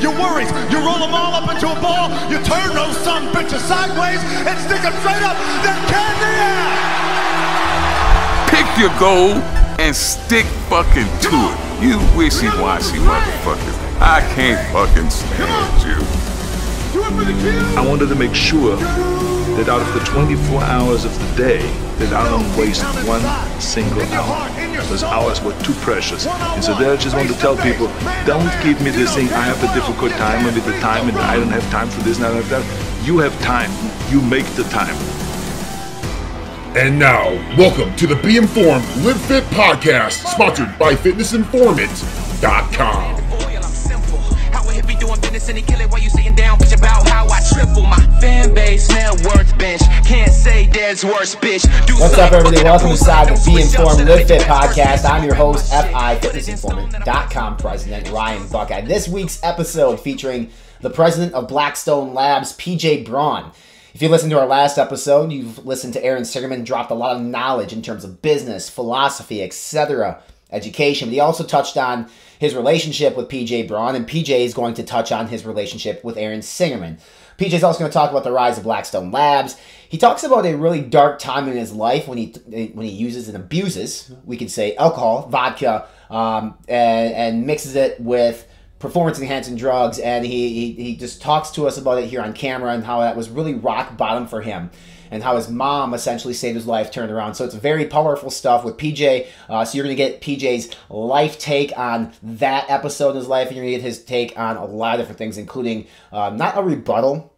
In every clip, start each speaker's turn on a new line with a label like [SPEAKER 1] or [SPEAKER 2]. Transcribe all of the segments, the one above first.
[SPEAKER 1] your worries. You roll them all up into a ball, you turn those son bitches sideways and stick them straight up, then candy out.
[SPEAKER 2] Pick your goal and stick fucking to it. You wishy-washy motherfuckers. I can't fucking stand you.
[SPEAKER 3] I wanted to make sure that out of the 24 hours of the day, that I don't waste one single hour. Those hours were too precious. And so there I just want to tell people, don't give me this thing, I have a difficult time with the time and I don't have time for this and I don't have that. You have time. You make the time.
[SPEAKER 4] And now, welcome to the Be Informed, Live Fit podcast, sponsored by FitnessInformant.com.
[SPEAKER 5] What's up, everybody? Welcome inside the Be Informed, Live Fit podcast. I'm your host, FitnessInformant.com president Ryan Buckeye. This week's episode featuring the president of Blackstone Labs, PJ Braun. If you listened to our last episode, you've listened to Aaron Singerman drop a lot of knowledge in terms of business, philosophy, etc., education. But he also touched on his relationship with PJ Braun, and PJ is going to touch on his relationship with Aaron Singerman. PJ is also going to talk about the rise of Blackstone Labs. He talks about a really dark time in his life when he uses and abuses, we could say, alcohol, vodka, and mixes it with performance-enhancing drugs, and he just talks to us about it here on camera and how that was really rock bottom for him and how his mom essentially saved his life, turned around. So it's very powerful stuff with PJ. So you're going to get PJ's life take on that episode in his life, and you're going to get his take on a lot of different things, including not a rebuttal,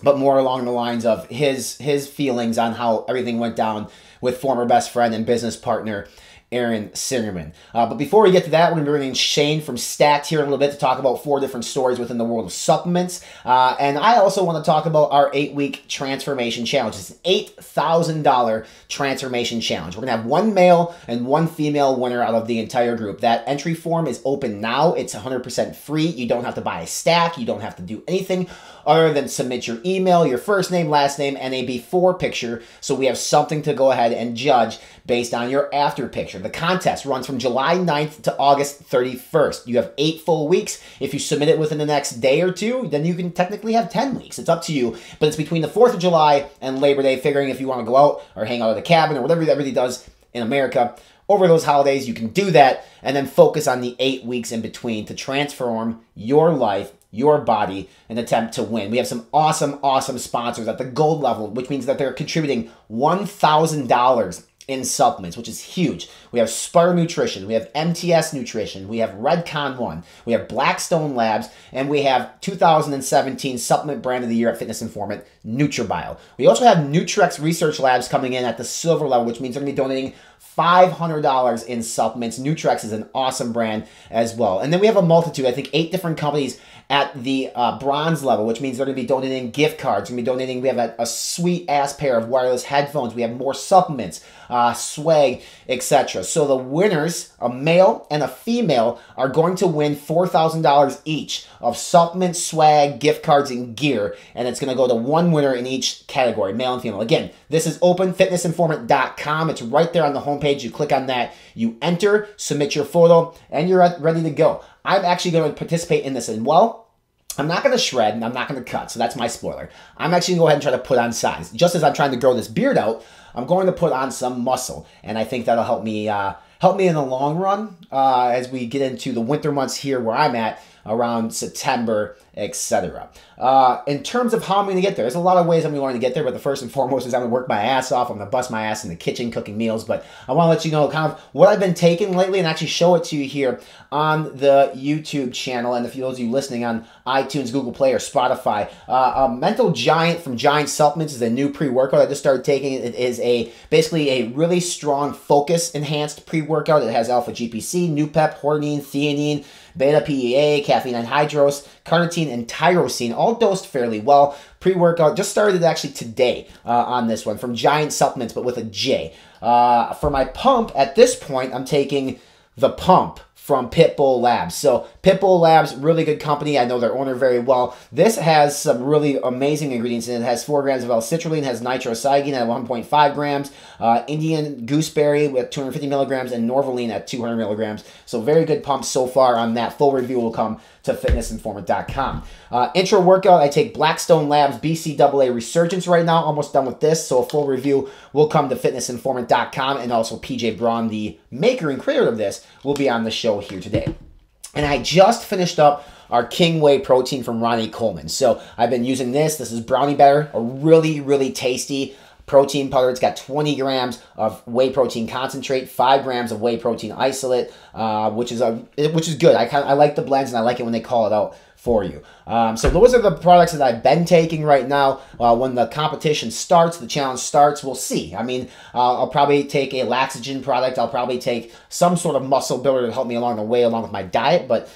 [SPEAKER 5] but more along the lines of his feelings on how everything went down with former best friend and business partner Aaron Singerman. But before we get to that, we're going to be bringing Shane from Stats here in a little bit to talk about 4 different stories within the world of supplements. And I also want to talk about our 8-week transformation challenge. It's an $8,000 transformation challenge. We're going to have 1 male and 1 female winner out of the entire group. That entry form is open now. It's 100% free. You don't have to buy a stack. You don't have to do anything other than submit your email, your first name, last name, and a before picture, so we have something to go ahead and judge based on your after picture. The contest runs from July 9th to August 31st. You have 8 full weeks. If you submit it within the next day or 2, then you can technically have 10 weeks. It's up to you, but it's between the 4th of July and Labor Day, figuring if you want to go out or hang out at a cabin or whatever everybody does in America over those holidays, you can do that and then focus on the 8 weeks in between to transform your life, your body, and attempt to win. We have some awesome sponsors at the gold level, which means that they're contributing $1,000 in supplements, which is huge. We have Spur Nutrition, we have MTS Nutrition, we have Redcon One, we have Blackstone Labs, and we have 2017 Supplement Brand of the Year at Fitness Informant, NutriBio. We also have Nutrex Research Labs coming in at the silver level, which means they're going to be donating $500 in supplements. Nutrex is an awesome brand as well. And then we have a multitude, I think 8 different companies at the bronze level, which means they're going to be donating gift cards. We have a sweet ass pair of wireless headphones. We have more supplements, swag, etc. So the winners, a male and a female, are going to win $4,000 each of supplements, swag, gift cards, and gear. And it's going to go to 1 winner in each category, male and female. Again, this is open, FitnessInformant.com. It's right there on the homepage. You click on that, you enter, submit your photo, and you're ready to go. I'm actually going to participate in this, and well, I'm not going to shred and I'm not going to cut, so that's my spoiler. I'm actually going to go ahead and try to put on size. Just as I'm trying to grow this beard out, I'm going to put on some muscle, and I think that'll help me in the long run as we get into the winter months here where I'm at around September, etc. In terms of how I'm going to get there, there's a lot of ways I'm going to get there, but the first and foremost is I'm going to work my ass off. I'm going to bust my ass in the kitchen cooking meals, but I want to let you know kind of what I've been taking lately and actually show it to you here on the YouTube channel. And if those of you listening on iTunes, Google Play, or Spotify, Mental Giant from Giant Supplements is a new pre-workout I just started taking. It is basically a really strong focus enhanced pre-workout. It has alpha GPC, Nupep, Hornine, Theanine, beta PEA, caffeine anhydrous, carnitine, and tyrosine, all dosed fairly well. Pre-workout just started actually today on this one from Giant Supplements, but with a J. For my pump, at this point, I'm taking the Pump from Pitbull Labs. So Pitbull Labs, really good company. I know their owner very well. This has some really amazing ingredients in it. It has 4 grams of L-citrulline, has nitrosygine at 1.5 grams, Indian gooseberry with 250 milligrams, and Norvaline at 200 milligrams. So very good pumps so far on that. Full review will come to fitnessinformant.com. Intro workout, I take Blackstone Labs BCAA Resurgence right now. Almost done with this, so a full review will come to fitnessinformant.com, and also PJ Braun, the maker and creator of this, will be on the show here today. And I just finished up our King Whey protein from Ronnie Coleman. So I've been using this. This is brownie batter, a really, really tasty protein powder. It's got 20 grams of whey protein concentrate, 5 grams of whey protein isolate, which is good. I like the blends, and I like it when they call it out for you. So those are the products that I've been taking right now. When the competition starts, the challenge starts, we'll see. I mean, I'll probably take a Laxogen product. I'll probably take some sort of muscle builder to help me along the way, along with my diet. But,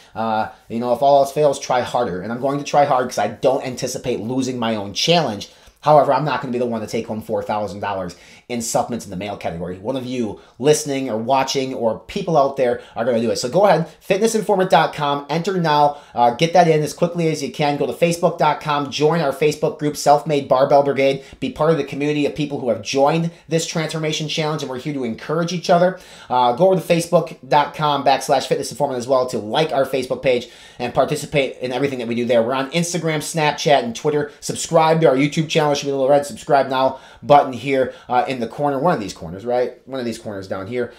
[SPEAKER 5] you know, if all else fails, try harder. And I'm going to try hard because I don't anticipate losing my own challenge. However, I'm not going to be the one to take home $4,000 in supplements in the male category. One of you listening or watching or people out there are going to do it. So go ahead, fitnessinformant.com, enter now, get that in as quickly as you can. Go to facebook.com, join our Facebook group, Self-Made Barbell Brigade. Be part of the community of people who have joined this transformation challenge, and we're here to encourage each other. Go over to facebook.com/fitnessinformant as well to like our Facebook page and participate in everything that we do there. We're on Instagram, Snapchat, and Twitter. Subscribe to our YouTube channel. There should be a little red subscribe now button here in the corner. One of these corners, right? One of these corners down here.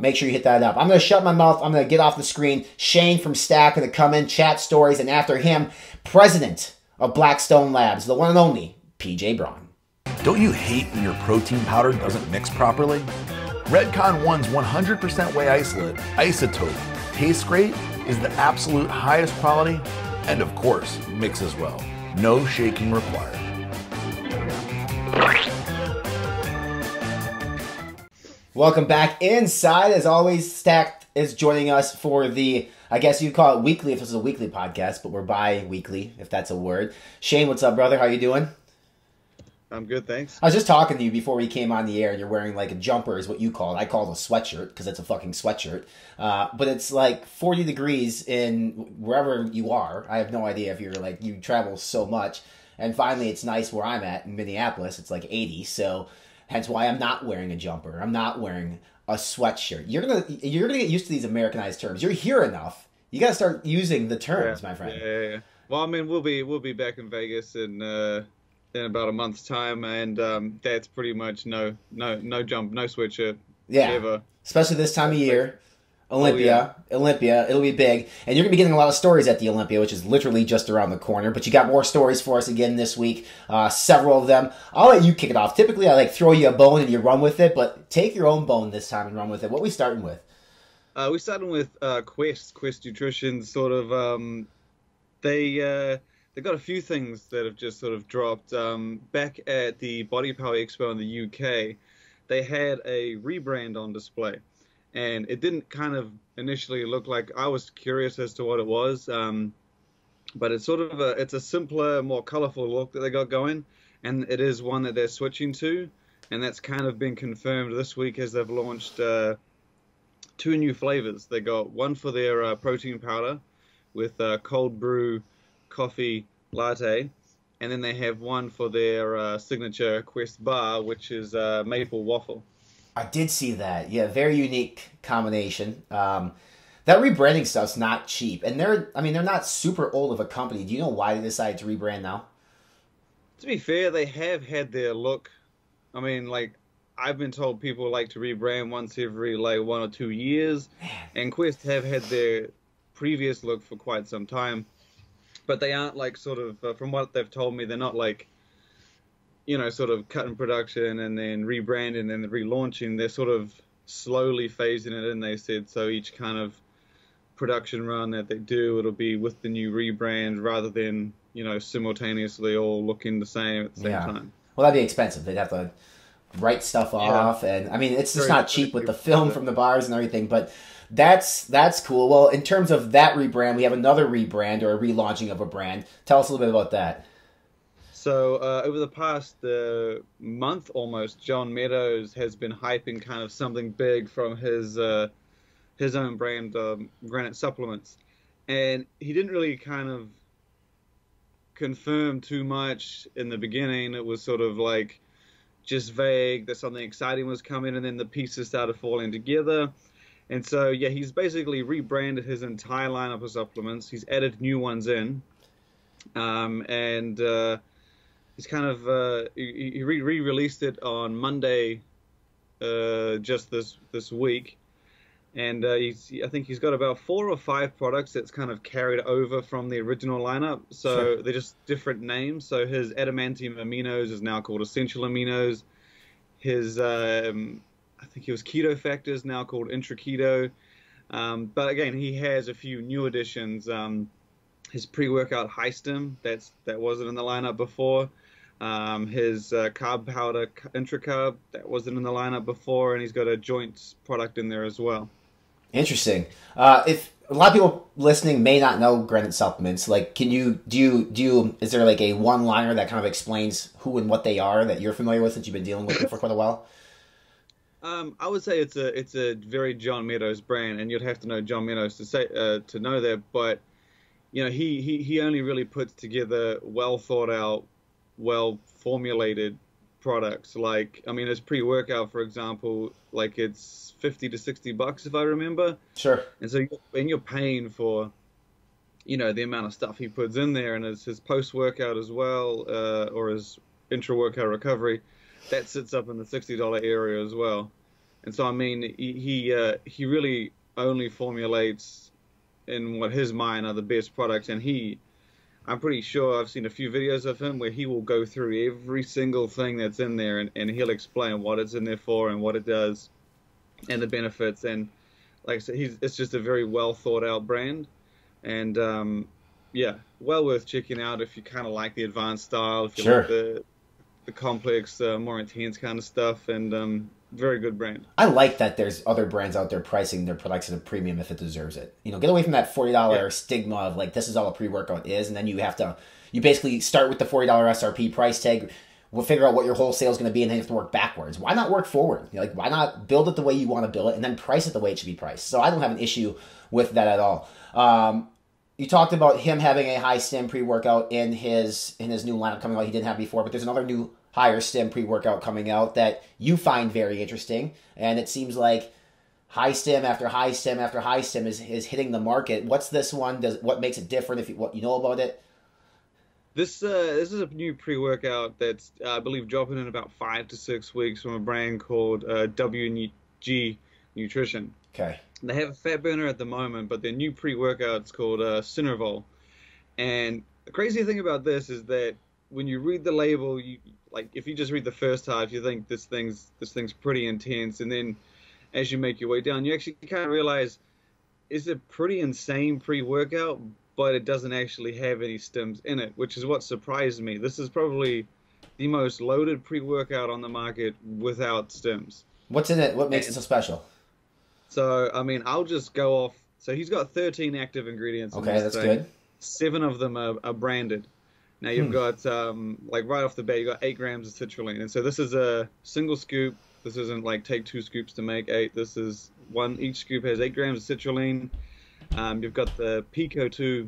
[SPEAKER 5] Make sure you hit that up. I'm going to shut my mouth. I'm going to get off the screen. Shane from Stack going to come in, chat stories, and after him, president of Blackstone Labs, the one and only PJ Braun.
[SPEAKER 6] Don't you hate when your protein powder doesn't mix properly? Redcon 1's 100% whey isolate, isotope, tastes great, is the absolute highest quality, and of course, mixes well. No shaking required.
[SPEAKER 5] Welcome back inside. As always, Stacked is joining us for the, I guess you'd call it weekly if this is a weekly podcast, but we're bi-weekly, if that's a word. Shane, what's up, brother? How you doing?
[SPEAKER 7] I'm good, thanks.
[SPEAKER 5] I was just talking to you before we came on the air, and you're wearing like a jumper is what you call it. I call it a sweatshirt because it's a fucking sweatshirt. But it's like 40 degrees in wherever you are. I have no idea if you're like, you travel so much. And finally, it's nice where I'm at in Minneapolis. It's like 80, so hence why I'm not wearing a jumper. I'm not wearing a sweatshirt. You're gonna get used to these Americanized terms. You're here enough. You gotta start using the terms, my friend.
[SPEAKER 7] Yeah. Well, I mean, we'll be back in Vegas in about a month's time, and that's pretty much no jump, no sweatshirt.
[SPEAKER 5] Yeah,
[SPEAKER 7] ever.
[SPEAKER 5] Especially this time of year. Olympia, it'll be big. And you're going to be getting a lot of stories at the Olympia, which is literally just around the corner. But you got more stories for us again this week, several of them. I'll let you kick it off. Typically, I like throw you a bone and you run with it, but take your own bone this time and run with it. What are we starting with?
[SPEAKER 7] We're starting with Quest Nutrition, sort of. They got a few things that have just sort of dropped. Back at the Body Power Expo in the UK, they had a rebrand on display. And it didn't kind of initially look like, I was curious as to what it was, but it's sort of it's a simpler, more colorful look that they got going, and it is one that they're switching to, and that's kind of been confirmed this week as they've launched 2 new flavors. They got one for their protein powder with cold brew coffee latte, and then they have one for their signature Quest bar, which is maple waffle.
[SPEAKER 5] I did see that. Yeah, very unique combination. That rebranding stuff's not cheap, and they're not super old of a company. Do you know why they decided to rebrand now?
[SPEAKER 7] To be fair, they have had their look. I mean, like, I've been told people like to rebrand once every like 1 or 2 years, and Quest have had their previous look for quite some time, but they aren't like sort of from what they've told me, they're not like, you know, sort of cutting production and then rebranding and then relaunching. They're sort of slowly phasing it in, they said. So each kind of production run that they do, it'll be with the new rebrand rather than, you know, simultaneously all looking the same at the same time.
[SPEAKER 5] Well, that'd be expensive. They'd have to write stuff off. And, I mean, it's just not cheap with the film from the bars and everything. But that's cool. Well, in terms of that rebrand, we have another rebrand or a relaunching of a brand. Tell us a little bit about that.
[SPEAKER 7] So over the past month almost, John Meadows has been hyping kind of something big from his his own brand, Granite Supplements. And he didn't really kind of confirm too much in the beginning. It was sort of like just vague that something exciting was coming, and then the pieces started falling together. And so, yeah, he's basically rebranded his entire lineup of supplements. He's added new ones in. And he's kind of he re-released it on Monday, just this week. And I think he's got about 4 or 5 products that's kind of carried over from the original lineup. So
[SPEAKER 5] Sure.
[SPEAKER 7] they're just different names. So his adamantium aminos is now called essential aminos. His I think he was keto factors, now called intra keto. But again, he has a few new additions. His pre-workout high stem that wasn't in the lineup before. His carb powder intra carb that wasn't in the lineup before, and he's got a joints product in there as well.
[SPEAKER 5] Interesting. If a lot of people listening may not know Granite Supplements, like, do you is there like a one-liner that kind of explains who and what they are that you're familiar with since you've been dealing with it for quite a while?
[SPEAKER 7] I would say it's a very John Meadows brand, and you'd have to know John Meadows to know that. But you know, he only really puts together well thought out, well formulated products. Like, I mean, his pre-workout, for example, like it's $50 to $60 if I remember.
[SPEAKER 5] Sure.
[SPEAKER 7] And so you're paying for, you know, the amount of stuff he puts in there, and his post-workout as well, or his intra-workout recovery, that sits up in the $60 area as well. And so, I mean, he really only formulates in what his mind are the best products, and I'm pretty sure I've seen a few videos of him where he will go through every single thing that's in there, and he'll explain what it's in there for and what it does and the benefits. And like I said, it's just a very well thought out brand, and yeah, well worth checking out if you kind of like the advanced style, if you
[SPEAKER 5] Sure.
[SPEAKER 7] like the complex, more intense kind of stuff, and very good brand.
[SPEAKER 5] I like that there's other brands out there pricing their products at a premium if it deserves it. You know, get away from that $40 stigma of like, this is all a pre-workout is, and then you basically start with the $40 SRP price tag, we'll figure out what your wholesale is going to be, and then you have to work backwards. Why not work forward? You know, like, why not build it the way you want to build it and then price it the way it should be priced? So I don't have an issue with that at all. You talked about him having a high stem pre-workout in his new lineup coming out he didn't have before, but there's another new higher stem pre-workout coming out that you find very interesting, and it seems like high stem after high stem after high stem is hitting the market. What's this one? What makes it different? What you know about it?
[SPEAKER 7] This is a new pre-workout that's I believe dropping in about 5 to 6 weeks from a brand called WG Nutrition.
[SPEAKER 5] Okay.
[SPEAKER 7] They have a fat burner at the moment, but their new pre-workout's called Cinervol. And the crazy thing about this is that when you read the label, if you just read the first half, you think this thing's pretty intense, and then as you make your way down, you actually kind of realize it's a pretty insane pre-workout, but it doesn't actually have any stems in it, which is what surprised me. This is probably the most loaded pre-workout on the market without stems.
[SPEAKER 5] What's in it? What makes it so special?
[SPEAKER 7] So, I mean, I'll just go off. So he's got 13 active ingredients.
[SPEAKER 5] Okay, that's good.
[SPEAKER 7] 7 of them are branded. Now you've got, like right off the bat, you've got 8 grams of citrulline. And so this is a single scoop. This isn't like take 2 scoops to make 8. This is one. Each scoop has 8 grams of citrulline. You've got the Pico 2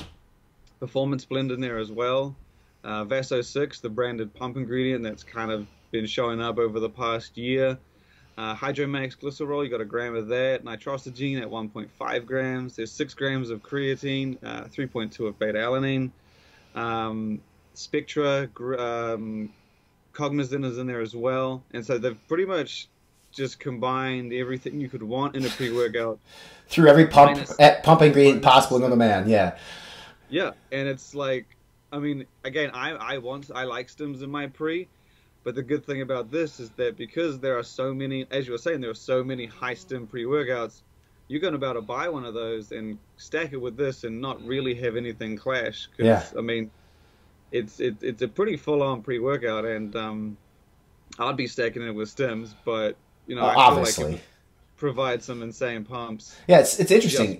[SPEAKER 7] Performance Blend in there as well. Vaso 6, the branded pump ingredient that's kind of been showing up over the past year. Hydromax Glycerol, you got 1 gram of that. Nitrosogene at 1.5 grams. There's 6 grams of creatine, 3.2 of beta-alanine. Spectra, Cognizant is in there as well. And so they've pretty much just combined everything you could want in a pre-workout.
[SPEAKER 5] Through every pump ingredient possible known to man, yeah.
[SPEAKER 7] Yeah, and it's like, I mean, again, I like stems in my pre, but the good thing about this is that because there are so many, as you were saying, there are so many high stem pre-workouts, you're going to be able to buy one of those and stack it with this and not really have anything clash.
[SPEAKER 5] Yeah.
[SPEAKER 7] I mean, it's a pretty full-on pre-workout, and I'd be stacking it with stems, but you know, I
[SPEAKER 5] obviously
[SPEAKER 7] feel like it provide some insane pumps.
[SPEAKER 5] Yeah, it's interesting.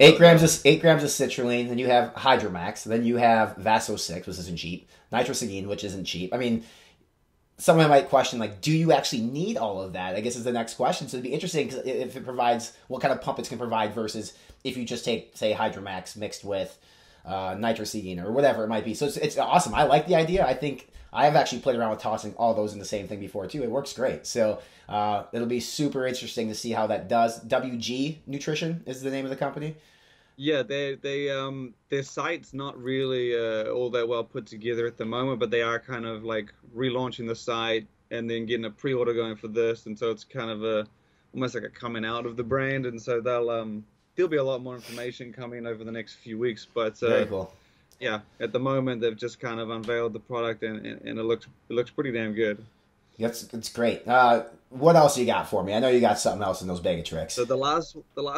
[SPEAKER 5] 8 grams of citrulline, then you have Hydromax, then you have Vaso 6, which isn't cheap, Nitrosogene, which isn't cheap. I mean, someone might question, like, do you actually need all of that? I guess is the next question. So it'd be interesting if it provides what kind of pump it's going to provide versus if you just take, say, Hydromax mixed with nitrocene or whatever it might be. So it's awesome. I like the idea. I think I have actually played around with tossing all those in the same thing before too. It works great. So it'll be super interesting to see how that does. WG Nutrition is the name of the company.
[SPEAKER 7] Yeah, their site's not really all that well put together at the moment, but they are kind of like relaunching the site and then getting a pre-order going for this, and so it's kind of almost like a coming out of the brand, and so there'll be a lot more information coming over the next few weeks. But
[SPEAKER 5] very cool.
[SPEAKER 7] Yeah, at the moment they've just kind of unveiled the product, and it looks pretty damn good.
[SPEAKER 5] It's great. What else you got for me? I know you got something else in those bag of tricks.
[SPEAKER 7] So the last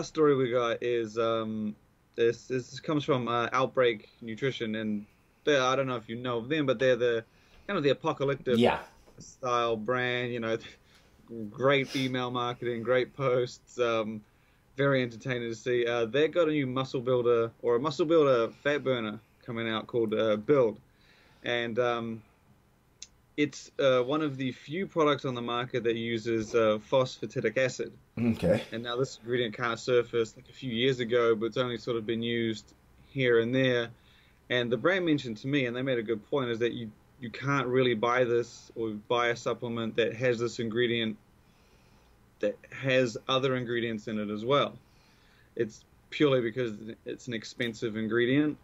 [SPEAKER 7] story we got is this comes from Outbreak Nutrition, and I don't know if you know them, but they're the kind of the apocalyptic style brand. You know, great email marketing, great posts, very entertaining to see. They've got a new muscle builder fat burner coming out called Build, and it's one of the few products on the market that uses phosphatidic acid.
[SPEAKER 5] Okay.
[SPEAKER 7] And now this ingredient kind of surfaced like a few years ago, but it's only sort of been used here and there. And the brand mentioned to me, and they made a good point, is that you can't really buy this or buy a supplement that has this ingredient that has other ingredients in it as well. It's purely because it's an expensive ingredient.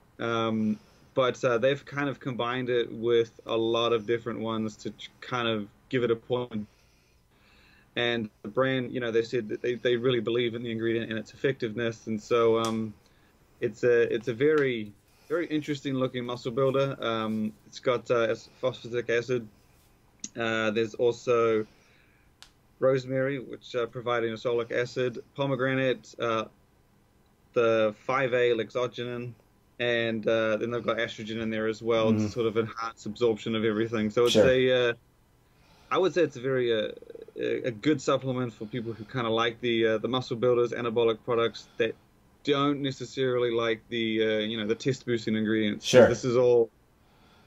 [SPEAKER 7] But they've kind of combined it with a lot of different ones to kind of give it a point. And the brand, you know, they said that they really believe in the ingredient and its effectiveness. And so it's a very, very interesting looking muscle builder. It's got phosphatidic acid. There's also rosemary, which providing inosolic acid, pomegranate, the 5A lexogenin, and then they've got estrogen in there as well to sort of enhance absorption of everything. So it's I would say it's a very a good supplement for people who kind of like the muscle builders, anabolic products that don't necessarily like the test boosting ingredients.
[SPEAKER 5] Sure.
[SPEAKER 7] This is all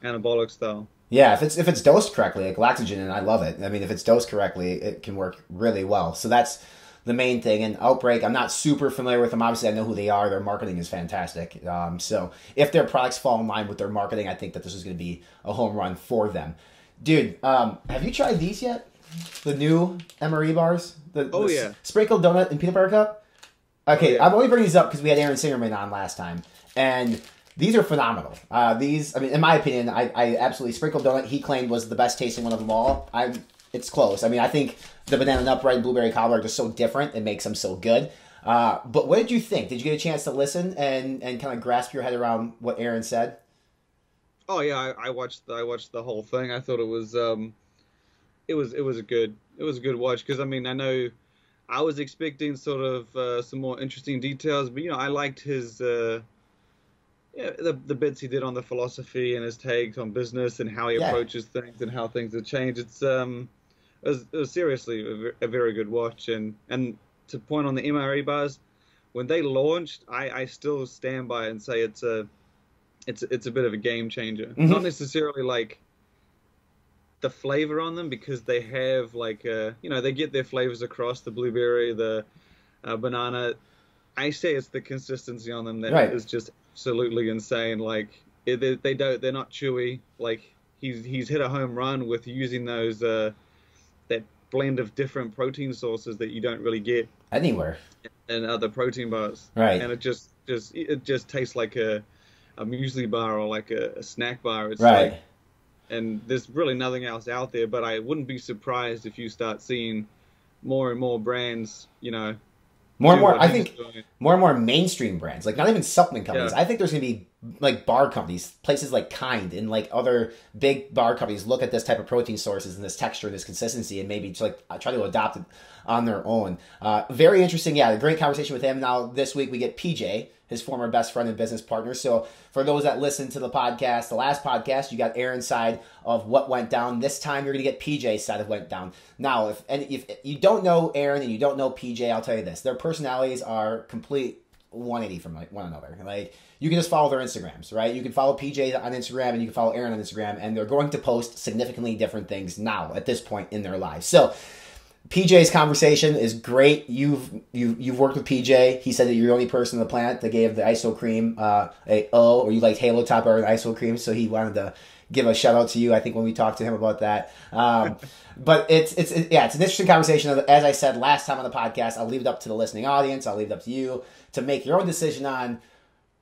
[SPEAKER 7] anabolic style.
[SPEAKER 5] Yeah, if it's dosed correctly, like Lactogen, I love it. I mean, if it's dosed correctly, it can work really well. So that's the main thing. And Outbreak, I'm not super familiar with them. Obviously, I know who they are. Their marketing is fantastic. So if their products fall in line with their marketing, I think that this is going to be a home run for them. Dude, have you tried these yet? The new MRE bars? The sprinkled donut and peanut butter cup? Okay, I'm only bringing these up because we had Aaron Singerman on last time. And these are phenomenal. These, I mean, in my opinion, I absolutely, sprinkled donut, he claimed was the best tasting one of them all. It's close. I mean, I think the banana nut bread and blueberry cobbler are just so different. It makes them so good. But what did you think? Did you get a chance to listen and kind of grasp your head around what Aaron said?
[SPEAKER 7] Oh yeah, I watched the whole thing. I thought it was a good watch, because I mean, I know I was expecting sort of some more interesting details, but I liked his the bits he did on the philosophy and his take on business and how he approaches things and how things have changed. It was seriously a very good watch, and to point on the MRE bars, when they launched, I still stand by it and say it's a bit of a game changer. Mm-hmm. Not necessarily like the flavor on them, because they have like they get their flavors across, the blueberry, the banana. I say it's the consistency on them that is just absolutely insane. Like they're not chewy. Like he's hit a home run with using those that blend of different protein sources that you don't really get
[SPEAKER 5] anywhere
[SPEAKER 7] in other protein bars.
[SPEAKER 5] Right.
[SPEAKER 7] And it just tastes like a muesli bar or like a snack bar. It's
[SPEAKER 5] right.
[SPEAKER 7] And there's really nothing else out there, but I wouldn't be surprised if you start seeing more and more brands,
[SPEAKER 5] more and more, I think more and more mainstream brands, like not even supplement companies. Yeah. I think there's going to be like bar companies, places like Kind and like other big bar companies look at this type of protein sources and this texture and this consistency and maybe to like try to adopt it on their own. Very interesting. Yeah, a great conversation with him. Now this week we get PJ, his former best friend and business partner. So for those that listen to the podcast, the last podcast, you got Aaron's side of what went down. This time you're going to get PJ's side of what went down. Now, if you don't know Aaron and you don't know PJ, I'll tell you this. Their personalities are complete 180 from like one another. Like, you can just follow their Instagrams, right? You can follow PJ on Instagram and you can follow Aaron on Instagram, and they're going to post significantly different things now at this point in their lives. So PJ's conversation is great. You've worked with PJ. He said that you're the only person on the planet that gave the ISO cream a O, or you liked Halo Top Bar and ISO cream, so he wanted to give a shout out to you, I think, when we talked to him about that. But it's an interesting conversation. As I said last time on the podcast, I'll leave it up to the listening audience. I'll leave it up to you to make your own decision on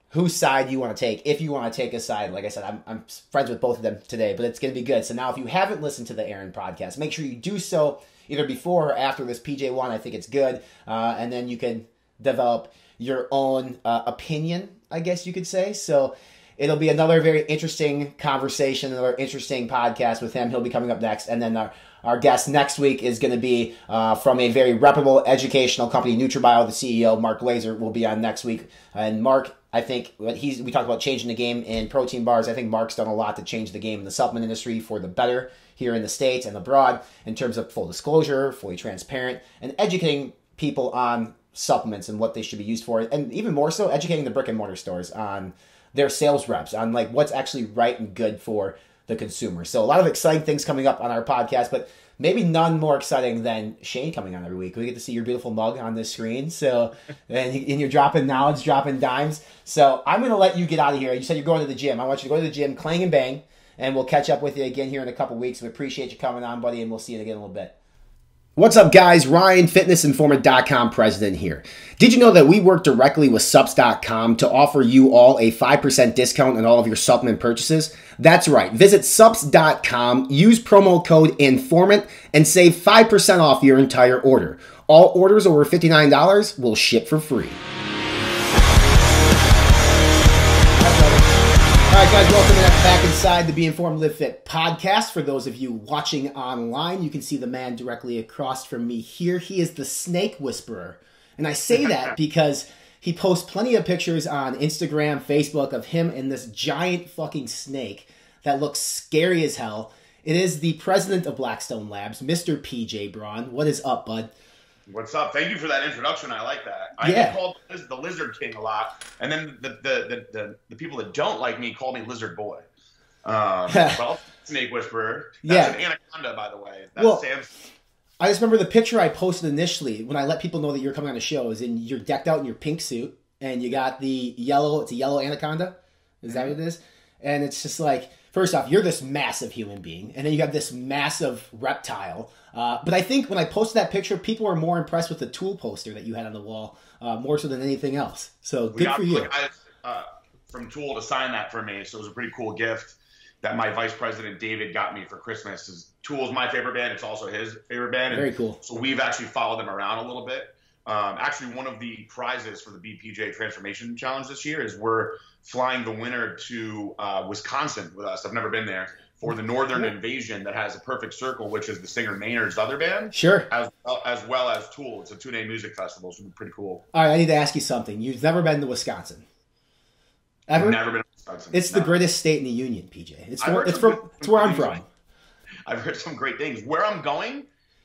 [SPEAKER 5] whose side you want to take. If you want to take a side, like I said, I'm friends with both of them today, but it's going to be good. So now if you haven't listened to the Aaron podcast, make sure you do so either before or after this PJ one. I think it's good. And then you can develop your own opinion, I guess you could say. So it'll be another very interesting conversation, another interesting podcast with him. He'll be coming up next. And then our guest next week is going to be from a very reputable educational company, NutriBio. The CEO, Mark Glazer, will be on next week. And Mark, I think we talked about changing the game in protein bars. I think Mark's done a lot to change the game in the supplement industry for the better here in the States and abroad in terms of full disclosure, fully transparent, and educating people on supplements and what they should be used for. And even more so, educating the brick and mortar stores on their sales reps, on like what's actually right and good for the consumer. So a lot of exciting things coming up on our podcast, but maybe none more exciting than Shane coming on every week. We get to see your beautiful mug on the screen. So, and you're dropping knowledge, dropping dimes. So I'm going to let you get out of here. You said you're going to the gym. I want you to go to the gym, clang and bang, and we'll catch up with you again here in a couple weeks. We appreciate you coming on, buddy, and we'll see you again in a little bit. What's up, guys? Ryan, FitnessInformant.com president here. Did you know that we work directly with Supps.com to offer you all a 5% discount on all of your supplement purchases? That's right. Visit Supps.com, use promo code INFORMANT, and save 5% off your entire order. All orders over $59 will ship for free. All right, guys, welcome back inside the Be Informed, Live Fit podcast. For those of you watching online, you can see the man directly across from me here. He is the Snake Whisperer. And I say that because he posts plenty of pictures on Instagram, Facebook of him and this giant fucking snake that looks scary as hell. It is the president of Blackstone Labs, Mr. PJ Braun. What is up, bud?
[SPEAKER 8] What's up? Thank you for that introduction. I like that. I get called the Lizard King a lot, and then the people that don't like me call me Lizard Boy. Well, Snake Whisperer. That's an anaconda, by the way. That's Sam's.
[SPEAKER 5] I just remember the picture I posted initially when I let people know that you're coming on the show is you're decked out in your pink suit, and you got the yellow. It's a yellow anaconda. Is that what it is? And it's just like, first off, you're this massive human being, and then you have this massive reptile. But I think when I posted that picture, people were more impressed with the Tool poster that you had on the wall, more so than anything else. So good for you.
[SPEAKER 8] Guys from Tool to sign that for me, so it was a pretty cool gift that my vice president David got me for Christmas. Tool is my favorite band; it's also his favorite band.
[SPEAKER 5] Very cool.
[SPEAKER 8] So we've actually followed them around a little bit. Actually, one of the prizes for the BPJ Transformation Challenge this year is we're flying the winner to Wisconsin with us. I've never been there. For the Northern Invasion that has a perfect circle, which is the singer Maynard's other band. Sure. As well as Tool. It's a 2-day music festival, so it's pretty cool.
[SPEAKER 5] All right, I need to ask you something. You've never been to Wisconsin? Ever?
[SPEAKER 8] I've never been to Wisconsin.
[SPEAKER 5] It's the greatest state in the union, PJ. It's where I'm from.
[SPEAKER 8] I've heard some great things. Where I'm going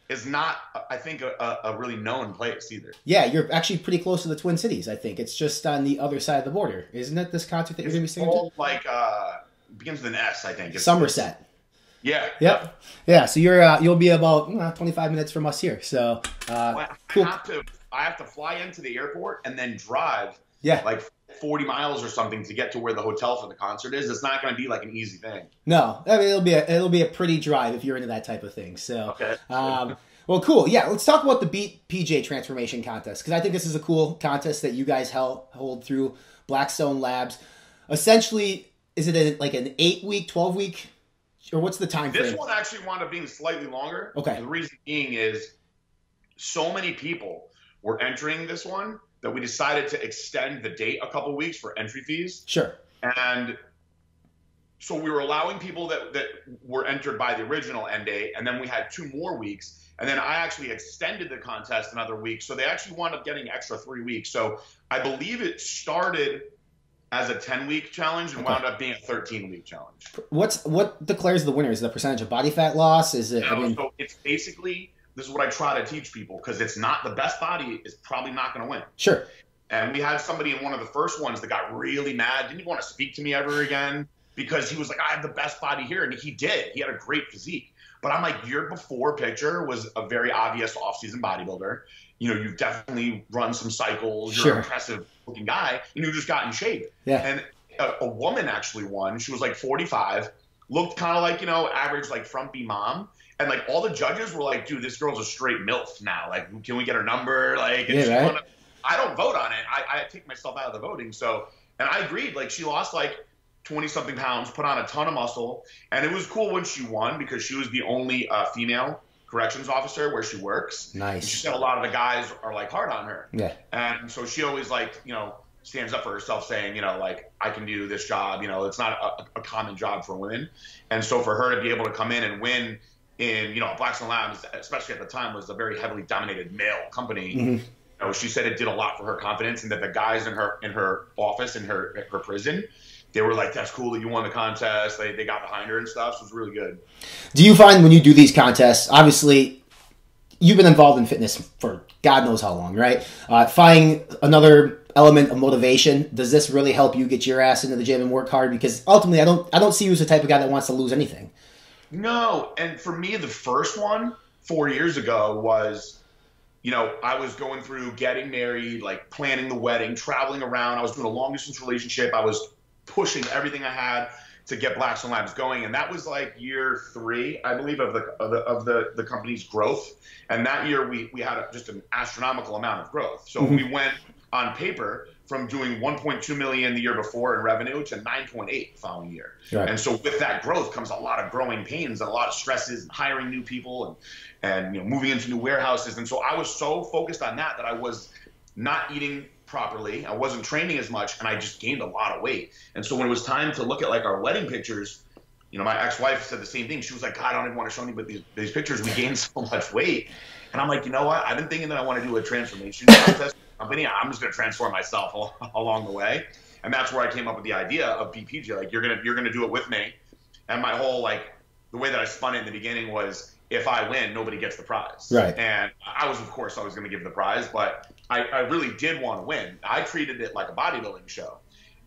[SPEAKER 8] is not, I think, a really known place either.
[SPEAKER 5] Yeah, you're actually pretty close to the Twin Cities, I think. It's just on the other side of the border. Isn't it this concert that you're going to be singing to?
[SPEAKER 8] Like, begins with an S, I think.
[SPEAKER 5] Somerset.
[SPEAKER 8] Yeah.
[SPEAKER 5] Yep. Yeah. So you'll be about 25 minutes from us here. So
[SPEAKER 8] cool. I have to fly into the airport and then drive. Like 40 miles or something to get to where the hotel for the concert is. It's not going to be like an easy thing.
[SPEAKER 5] No, I mean it'll be a pretty drive if you're into that type of thing. So okay. Well, cool. Yeah, let's talk about the Beat PJ Transformation Contest, because I think this is a cool contest that you guys hold through Blackstone Labs. Essentially, is it like an 8-week, 12-week, or what's the time frame?
[SPEAKER 8] This one actually wound up being slightly longer.
[SPEAKER 5] Okay.
[SPEAKER 8] The reason being is so many people were entering this one that we decided to extend the date a couple weeks for entry fees.
[SPEAKER 5] Sure.
[SPEAKER 8] And so we were allowing people that were entered by the original end date, and then we had 2 more weeks. And then I actually extended the contest another week. So they actually wound up getting extra 3 weeks. So I believe it started as a 10-week challenge and wound up being a 13-week challenge.
[SPEAKER 5] What declares the winner? Is it the percentage of body fat loss? Is it?
[SPEAKER 8] No, so it's basically, this is what I try to teach people, because it's not, the best body is probably not going to win.
[SPEAKER 5] Sure.
[SPEAKER 8] And we had somebody in one of the first ones that got really mad, didn't even want to speak to me ever again, because he was like, I have the best body here. And he did. He had a great physique. But I'm like, your before picture was a very obvious off-season bodybuilder. You know, you've definitely run some cycles. You're an impressive looking guy. And you just got in shape.
[SPEAKER 5] Yeah.
[SPEAKER 8] And a woman actually won. She was like 45, looked kind of like, you know, average, like frumpy mom. And like all the judges were like, dude, this girl's a straight MILF now. Like, can we get her number? Like, I don't vote on it. I take myself out of the voting. So, and I agreed. Like, she lost like 20-something pounds, put on a ton of muscle. And it was cool when she won because she was the only female corrections officer where she works.
[SPEAKER 5] Nice.
[SPEAKER 8] And she said a lot of the guys are like hard on her.
[SPEAKER 5] Yeah.
[SPEAKER 8] And so she always like, you know, stands up for herself saying, you know, like, I can do this job. You know, it's not a common job for women. And so for her to be able to come in and win in, you know, Blackstone Labs, especially at the time, was a very heavily dominated male company.
[SPEAKER 5] Mm-hmm.
[SPEAKER 8] You know, she said it did a lot for her confidence, and that the guys in her office, in her prison, they were like, that's cool that you won the contest. They got behind her and stuff. So it was really good.
[SPEAKER 5] Do you find when you do these contests, obviously you've been involved in fitness for God knows how long, right? Finding another element of motivation, does this really help you get your ass into the gym and work hard? Because ultimately I don't see you as the type of guy that wants to lose anything.
[SPEAKER 8] No. And for me, the first one 4 years ago was, you know, I was going through getting married, like planning the wedding, traveling around. I was doing a long distance relationship. I was pushing everything I had to get Blackstone Labs going. And that was like year 3, I believe, of the company's growth. And that year we had just an astronomical amount of growth. So we went on paper from doing 1.2 million the year before in revenue to 9.8 the following year. Right. And so with that growth comes a lot of growing pains and a lot of stresses and hiring new people and you know, moving into new warehouses. And so I was so focused on that I was not eating properly. I wasn't training as much, and I just gained a lot of weight. And so when it was time to look at like our wedding pictures, you know, my ex-wife said the same thing. She was like, God, I don't even want to show anybody these pictures. We gained so much weight. And I'm like, you know what? I've been thinking that I want to do a transformation contest company. I'm just going to transform myself along the way. And that's where I came up with the idea of BPJ. Like, you're gonna do it with me. And my whole, like, the way that I spun it in the beginning was, if I win, nobody gets the prize.
[SPEAKER 5] Right.
[SPEAKER 8] And I was, of course, always going to give the prize, but I really did want to win. I treated it like a bodybuilding show.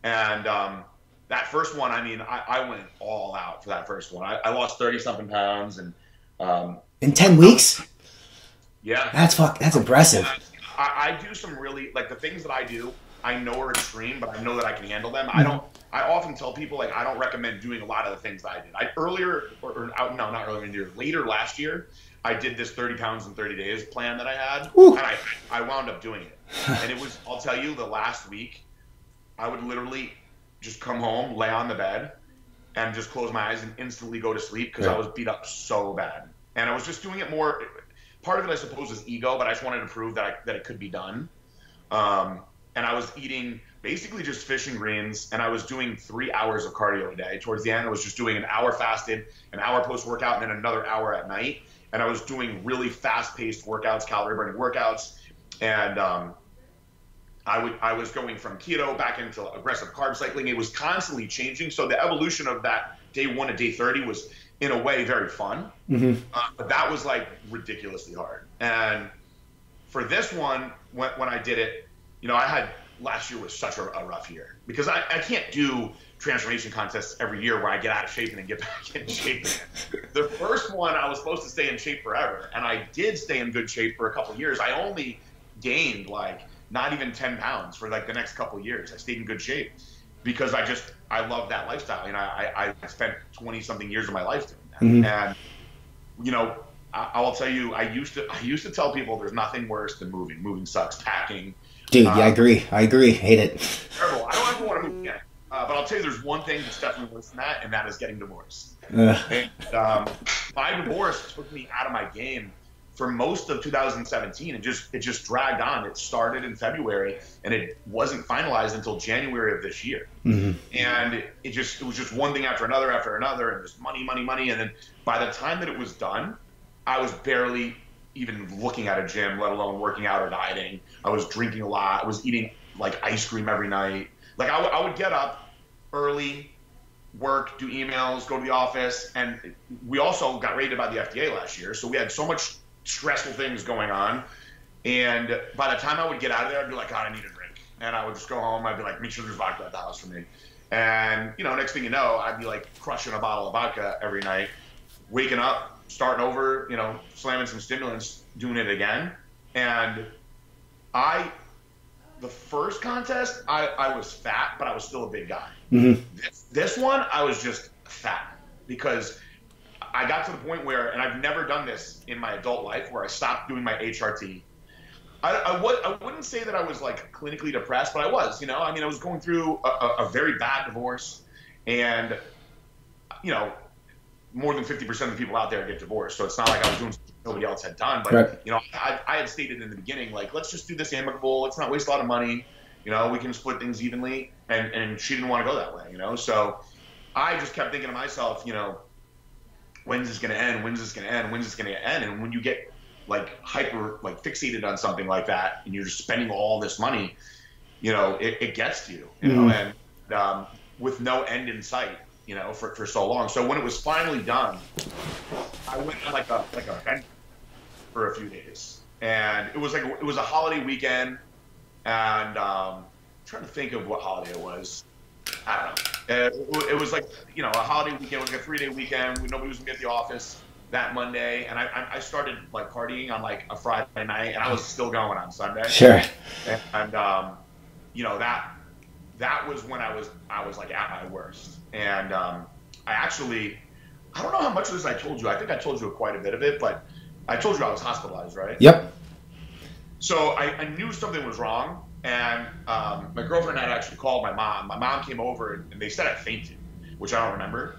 [SPEAKER 8] And that first one, I mean, I went all out for that first one. I lost 30-something pounds. And
[SPEAKER 5] in 10 weeks?
[SPEAKER 8] Yeah.
[SPEAKER 5] That's impressive.
[SPEAKER 8] I do some really, like, the things that I do, I know are extreme, but I know that I can handle them. I often tell people, like, I don't recommend doing a lot of the things that I did. Later last year, I did this 30 pounds in 30 days plan that I had. Ooh. And I wound up doing it. And it was, I'll tell you, the last week, I would literally just come home, lay on the bed, and just close my eyes and instantly go to sleep because I was beat up so bad. And I was just doing it more. Part of it, I suppose, is ego, but I just wanted to prove that it could be done. And I was eating basically just fish and greens, and I was doing 3 hours of cardio a day. Towards the end, I was just doing an hour fasted, an hour post-workout, and then another hour at night. And I was doing really fast-paced workouts, calorie-burning workouts. And I was going from keto back into aggressive carb cycling. It was constantly changing. So the evolution of that day 1 to day 30 was, in a way, very fun. Mm-hmm. But that was, like, ridiculously hard. And for this one, when I did it, you know, last year was such a rough year because I can't do transformation contests every year where I get out of shape and then get back in shape again. The first one, I was supposed to stay in shape forever, and I did stay in good shape for a couple of years. I only gained, like, not even 10 pounds for, like, the next couple of years. I stayed in good shape because I love that lifestyle. You know, I spent 20-something years of my life doing that. Mm-hmm. And, you know, I'll tell you, I used to tell people there's nothing worse than moving. Moving sucks. Packing. Dude, yeah, I agree. Hate it. Terrible. I don't ever want to move again. But I'll tell you, there's one thing that's definitely worse than that, and that is getting divorced. And my divorce took me out of my game for most of 2017. It just dragged on. It started in February, and it wasn't finalized until January of this year. Mm-hmm. And it was just one thing after another, and just money. And then by the time that it was done, I was barely even looking at a gym, let alone working out or dieting. I was drinking a lot. I was eating, like, ice cream every night. Like, I would get up early, work, do emails, go to the office. And we also got raided by the FDA last year. So we had so much stressful things going on. And by the time I would get out of there, I'd be like, God, I need a drink. and I would just go home. I'd be like, make sure there's vodka at the house for me. And, you know, next thing you know, I'd be like crushing a bottle of vodka every night, waking up, starting over, you know, slamming some stimulants, doing it again. And the first contest, I was fat, but I was still a big guy.
[SPEAKER 5] Mm-hmm.
[SPEAKER 8] This one, I was just fat because I got to the point where, and I've never done this in my adult life, where I stopped doing my HRT. I wouldn't say that I was like clinically depressed, but I was, you know, I mean, I was going through a very bad divorce, and, you know, more than 50% of the people out there get divorced. So it's not like I was doing something nobody else had done, but,
[SPEAKER 5] right.
[SPEAKER 8] You know, I had stated in the beginning, like, let's just do this amicable. Let's not waste a lot of money. You know, we can split things evenly. And she didn't want to go that way, you know? So I just kept thinking to myself, you know, when's this going to end? When's this going to end? When's this going to end? And when you get like hyper, like fixated on something like that, and you're just spending all this money, you know, it gets to you, you know, and with no end in sight, you know, for so long. So when it was finally done, I went on like a bender for a few days, and it was a holiday weekend, and I'm trying to think of what holiday it was. I don't know. It was like, you know, a holiday weekend. It was like a 3-day weekend. Nobody was gonna be at the office that Monday, and I started like partying on like a Friday night, and I was still going on Sunday.
[SPEAKER 5] Sure.
[SPEAKER 8] And you know, that was when I was like at my worst. And I don't know how much of this I told you. I think I told you quite a bit of it, but I told you I was hospitalized, right?
[SPEAKER 5] Yep.
[SPEAKER 8] So I knew something was wrong, and my girlfriend had actually called my mom. My mom came over, and they said I fainted, which I don't remember.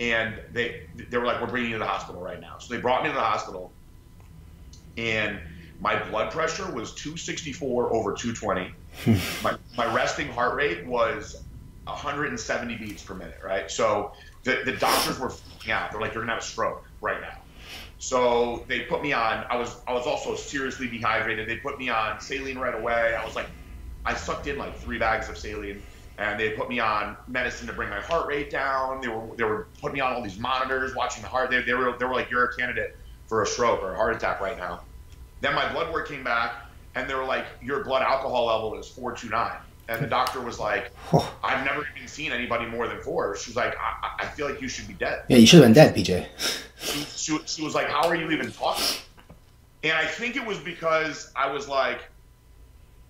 [SPEAKER 8] And they were like, we're bringing you to the hospital right now. So they brought me to the hospital, and my blood pressure was 264 over 220. my resting heart rate was 170 beats per minute, right? So the doctors were freaking out. They're like, you're gonna have a stroke right now. So they put me on, I was also seriously dehydrated. They put me on saline right away. I sucked in like 3 bags of saline, and they put me on medicine to bring my heart rate down. They were putting me on all these monitors, watching the heart. They were like, you're a candidate for a stroke or a heart attack right now. Then my blood work came back, and they were like, your blood alcohol level is 429. And the doctor was like, I've never even seen anybody more than 4. She was like, I feel like you should be dead.
[SPEAKER 5] Yeah, you should have been dead, PJ.
[SPEAKER 8] She was like, how are you even talking? And I think it was because I was like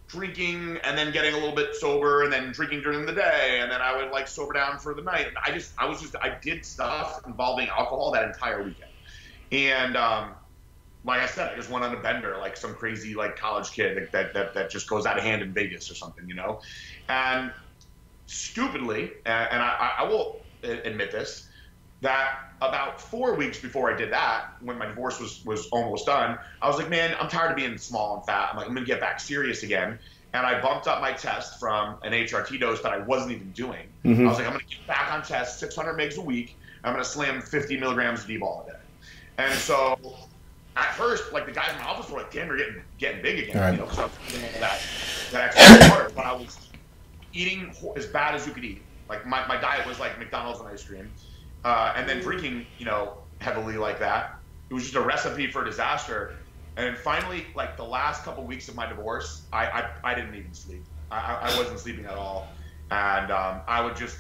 [SPEAKER 8] drinking and then getting a little bit sober and then drinking during the day, and then I would like sober down for the night. And I did stuff involving alcohol that entire weekend. And like I said, I just went on a bender like some crazy like college kid that just goes out of hand in Vegas or something, you know. And stupidly, and I will admit this, that about 4 weeks before I did that, when my divorce was almost done, I was like, man, I'm tired of being small and fat. I'm like, I'm gonna get back serious again. And I bumped up my test from an HRT dose that I wasn't even doing. I was like, I'm gonna get back on test, 600 mgs a week. I'm gonna slam 50 milligrams of D-ball a day. And so at first, like the guys in my office were like, damn, you're getting big again, right. You know, because I was eating all that extra water. But I was eating as bad as you could eat. Like my diet was like McDonald's and ice cream. And then drinking, you know, heavily like that. It was just a recipe for disaster. And finally, like the last couple weeks of my divorce, I didn't even sleep. I wasn't sleeping at all. And I would just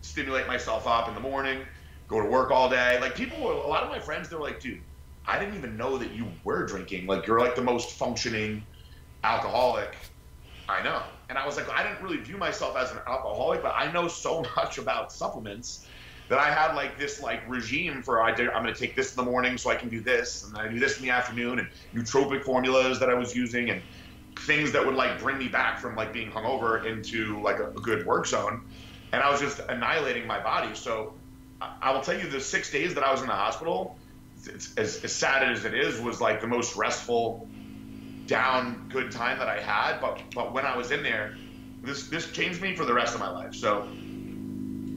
[SPEAKER 8] stimulate myself up in the morning, go to work all day. Like a lot of my friends, they were like, dude, I didn't even know that you were drinking. Like you're like the most functioning alcoholic I know. And I was like, I didn't really view myself as an alcoholic, but I know so much about supplements that I had like this like regime for I'm going to take this in the morning so I can do this, and I do this in the afternoon, and nootropic formulas that I was using, and things that would like bring me back from like being hungover into like a good work zone. And I was just annihilating my body. So I will tell you, the 6 days that I was in the hospital, as sad as it is, was like the most restful, down, good time that I had. But when I was in there, this changed me for the rest of my life. So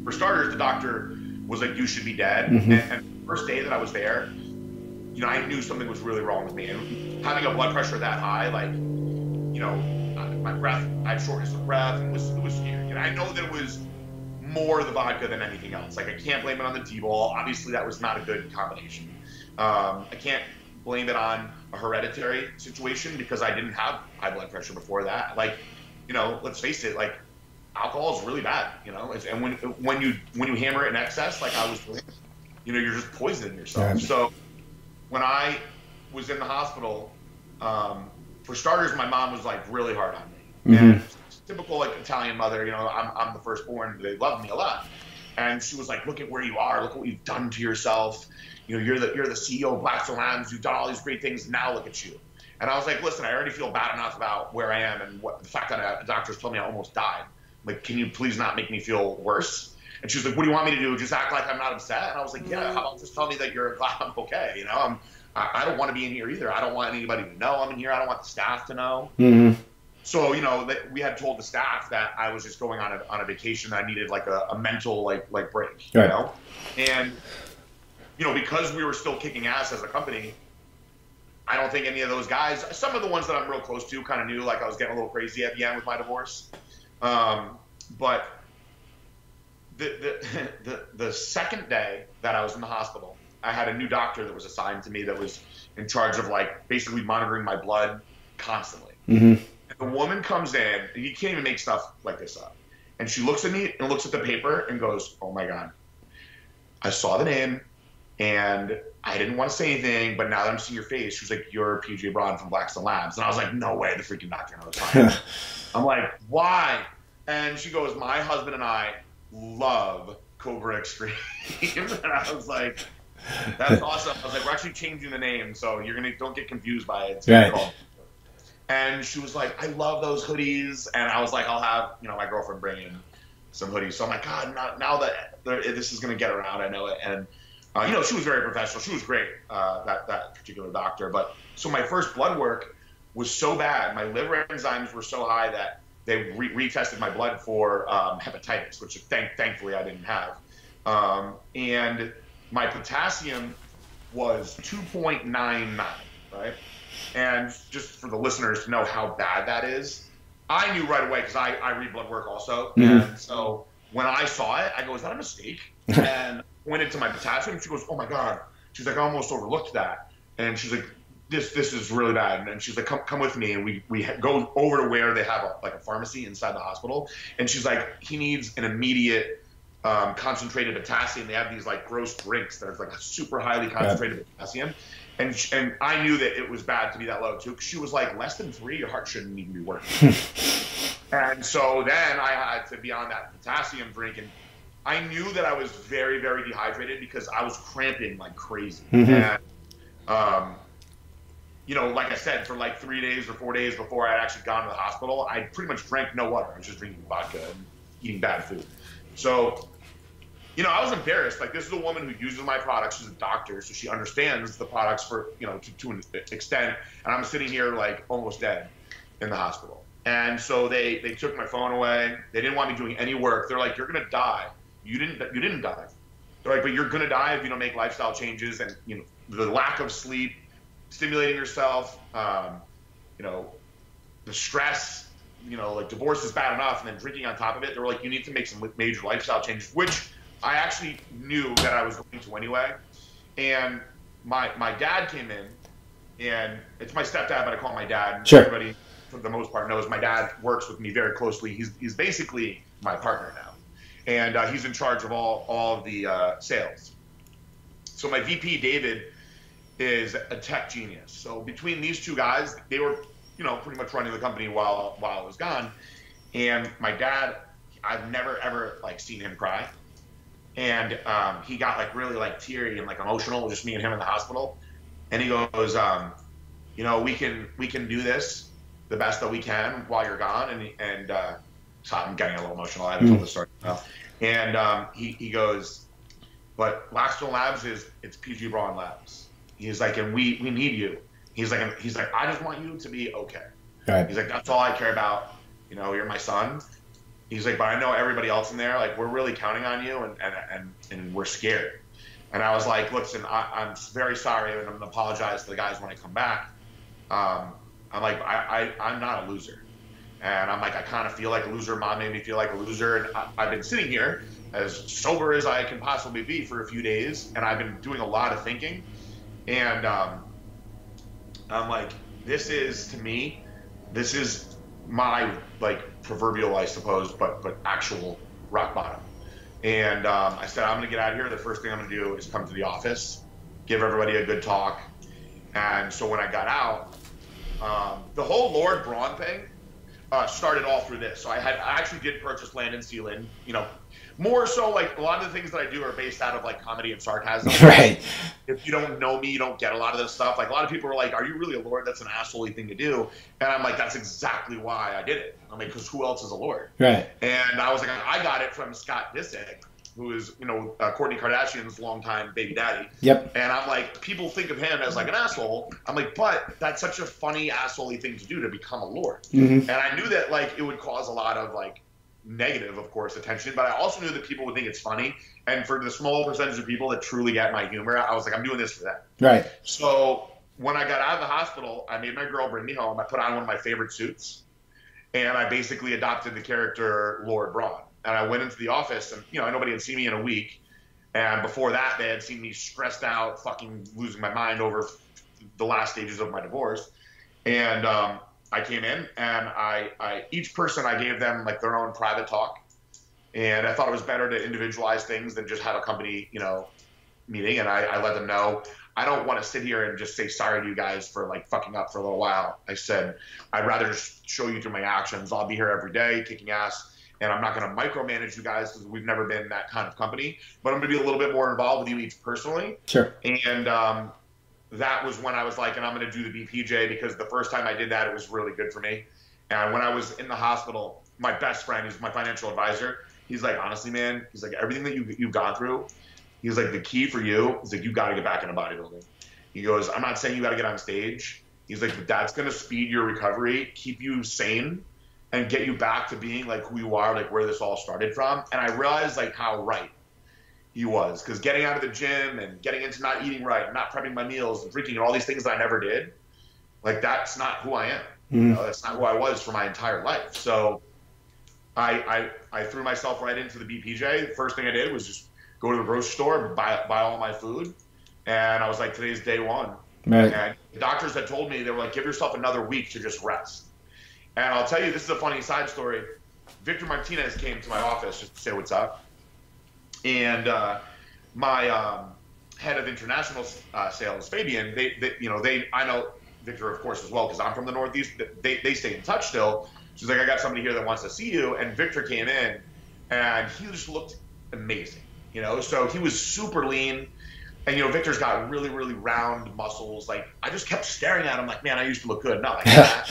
[SPEAKER 8] for starters, the doctor was like, you should be dead. And the first day that I was there, you know, I knew something was really wrong with me. And having a blood pressure that high, like, you know, my breath, I had shortness of breath, and it was scary. And I know that it was more the vodka than anything else. Like, I can't blame it on the D-ball. Obviously, that was not a good combination. I can't blame it on a hereditary situation because I didn't have high blood pressure before that. Like, let's face it, like alcohol is really bad, and when you hammer it in excess, like I was doing, you're just poisoning yourself.
[SPEAKER 5] Right.
[SPEAKER 8] So when I was in the hospital, for starters, my mom was like really hard on me, and typical like Italian mother, I'm the firstborn, they love me a lot, and she was like, look at where you are, look what you've done to yourself, you're the CEO of Blackstone Labs, you've done all these great things, now look at you. And I was like, listen, I already feel bad enough about where I am and the fact that the doctors told me I almost died. Like, can you please not make me feel worse? And she was like, what do you want me to do? Just act like I'm not upset? And I was like, yeah, how about just tell me that you're glad I'm okay? I don't want to be in here either. I don't want anybody to know I'm in here. I don't want the staff to know.
[SPEAKER 5] Mm-hmm.
[SPEAKER 8] So, we had told the staff that I was just going on a vacation, that I needed like a mental like break,
[SPEAKER 5] right.
[SPEAKER 8] And, because we were still kicking ass as a company, I don't think any of those guys, some of the ones that I'm real close to kind of knew like I was getting a little crazy at the end with my divorce. But the second day that I was in the hospital, I had a new doctor that was assigned to me that was in charge of like basically monitoring my blood constantly.
[SPEAKER 5] Mm-hmm.
[SPEAKER 8] And the woman comes in, and you can't even make stuff like this up. And she looks at me and looks at the paper and goes, oh my God, I saw the name and I didn't want to say anything, but now that I'm seeing your face, she was like, you're PJ Braun from Blackstone Labs. And I was like, no way, the freaking doctor knows. I'm like, why? And she goes, my husband and I love Cobra Extreme. And I was like, that's awesome. I was like, we're actually changing the name, so don't get confused by it. It's
[SPEAKER 5] right.
[SPEAKER 8] And she was like, I love those hoodies. And I was like, I'll have, my girlfriend bring in some hoodies. So I'm like, God, now that this is going to get around, I know it. And, she was very professional. She was great, that particular doctor. But so my first blood work was so bad. My liver enzymes were so high that they retested my blood for hepatitis, which thankfully I didn't have. And my potassium was 2.99, right? And just for the listeners to know how bad that is, I knew right away because I read blood work also. Mm-hmm. And so when I saw it, I go, is that a mistake? And went into my potassium. She goes, oh my God. She's like, I almost overlooked that. And she's like, this is really bad. And she's like, come with me. And we go over to where they have a pharmacy inside the hospital. And she's like, he needs an immediate concentrated potassium. They have these like gross drinks that are like a super highly concentrated potassium. And I knew that it was bad to be that low too. She was like, less than 3, your heart shouldn't even be working. And so then I had to be on that potassium drink, and I knew that I was very, very dehydrated because I was cramping like crazy. Mm-hmm. And, like I said, for like 3 days or 4 days before I had actually gone to the hospital, I pretty much drank no water. I was just drinking vodka and eating bad food. So, I was embarrassed. Like, this is a woman who uses my products. She's a doctor, so she understands the products to an extent. And I'm sitting here like almost dead in the hospital. And so they took my phone away. They didn't want me doing any work. They're like, you're gonna die. You didn't die. They're like, but you're gonna die if you don't make lifestyle changes. And the lack of sleep, stimulating yourself, the stress, like divorce is bad enough, and then drinking on top of it. They were like, you need to make some major lifestyle changes, which I actually knew that I was going to anyway. And my dad came in, and it's my stepdad, but I call him my dad.
[SPEAKER 5] Sure.
[SPEAKER 8] Everybody, for the most part, knows my dad works with me very closely. He's basically my partner now. And he's in charge of all of the sales. So my VP, David, is a tech genius. So between these two guys, they were, pretty much running the company while I was gone. And my dad, I've never ever seen him cry. And he got really teary and emotional, just me and him in the hospital. And he goes, we can do this the best that we can while you're gone. And so I'm getting a little emotional. I haven't told the story enough. And he goes, but Blackstone Labs it's PG Braun Labs. He's like, and we need you. He's like, I just want you to be okay.
[SPEAKER 5] Right.
[SPEAKER 8] He's like, that's all I care about. You're my son. He's like, but I know everybody else in there, we're really counting on you, and we're scared. And I was like, listen, I'm very sorry, and I'm gonna apologize to the guys when I come back. I'm like, I'm not a loser. And I'm like, I kind of feel like a loser. Mom made me feel like a loser. And I've been sitting here as sober as I can possibly be for a few days. And I've been doing a lot of thinking. And I'm like, this is my proverbial, I suppose, but actual rock bottom. And I said, I'm going to get out of here. The first thing I'm going to do is come to the office, give everybody a good talk. And so when I got out, the whole Lord Braun thing started all through this. So I actually did purchase land in Sealand, more so like a lot of the things that I do are based out of like comedy and sarcasm.
[SPEAKER 5] Right.
[SPEAKER 8] If you don't know me, you don't get a lot of this stuff. Like a lot of people are like, are you really a Lord? That's an asshole-y thing to do. And I'm like, that's exactly why I did it. I mean, because who else is a Lord? Right. And I was like, I got it from Scott Disick, who is, Kourtney Kardashian's longtime baby daddy. Yep. And I'm like, people think of him as like an asshole. I'm like, but that's such a funny asshole-y thing to do, to become a Lord. Mm-hmm. And I knew that like it would cause a lot of like negative, of course, attention, but I also knew that people would think it's funny. And for the small percentage of people that truly get my humor, I was like, I'm doing this for them. Right. So when I got out of the hospital, I made my girl bring me home. I put on one of my favorite suits, and I basically adopted the character Lord Braun. And I went into the office, and nobody had seen me in a week. And before that, they had seen me stressed out, fucking losing my mind over the last stages of my divorce. And I came in, and I each person, I gave them like their own private talk. And I thought it was better to individualize things than just have a company, meeting. And I let them know, I don't want to sit here and just say sorry to you guys for like fucking up for a little while. I said, I'd rather just show you through my actions. I'll be here every day kicking ass. And I'm not going to micromanage you guys because we've never been that kind of company. But I'm going to be a little bit more involved with you each personally. Sure. And that was when I was like, and I'm going to do the BPJ, because the first time I did that, it was really good for me. And when I was in the hospital, my best friend, who's my financial advisor, he's like, honestly, man, he's like, everything that you've gone through, he's like, the key for you is like, you got to get back into bodybuilding. He goes, I'm not saying you got to get on stage. He's like, but that's going to speed your recovery, keep you sane, and get you back to being like who you are, like where this all started from. And I realized like how right he was, because getting out of the gym and getting into not eating right, and not prepping my meals and drinking and all these things that I never did, like that's not who I am. That's not who I was for my entire life. So I threw myself right into the BPJ. The first thing I did was just go to the grocery store, buy all my food, and I was like, today's day one. Right. And the doctors had told me, they were like, give yourself another week to just rest. And I'll tell you, this is a funny side story. Victor Martinez came to my office just to say what's up. And my head of international sales, Fabian, I know Victor, of course, as well, because I'm from the Northeast. They stay in touch still. She's like, I got somebody here that wants to see you. And Victor came in, and he just looked amazing. So he was super lean. And, Victor's got really, really round muscles. Like, I just kept staring at him like, man, I used to look good. Not like that.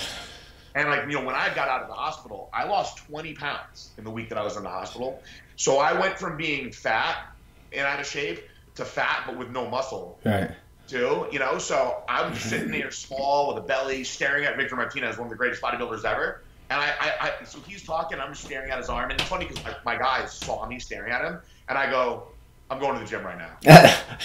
[SPEAKER 8] And like, when I got out of the hospital, I lost 20 pounds in the week that I was in the hospital. So I went from being fat and out of shape to fat, but with no muscle. Right. Too, so I was sitting there small with a belly, staring at Victor Martinez, one of the greatest bodybuilders ever. And so he's talking, I'm just staring at his arm. And it's funny because my guys saw me staring at him, and I go, I'm going to the gym right now.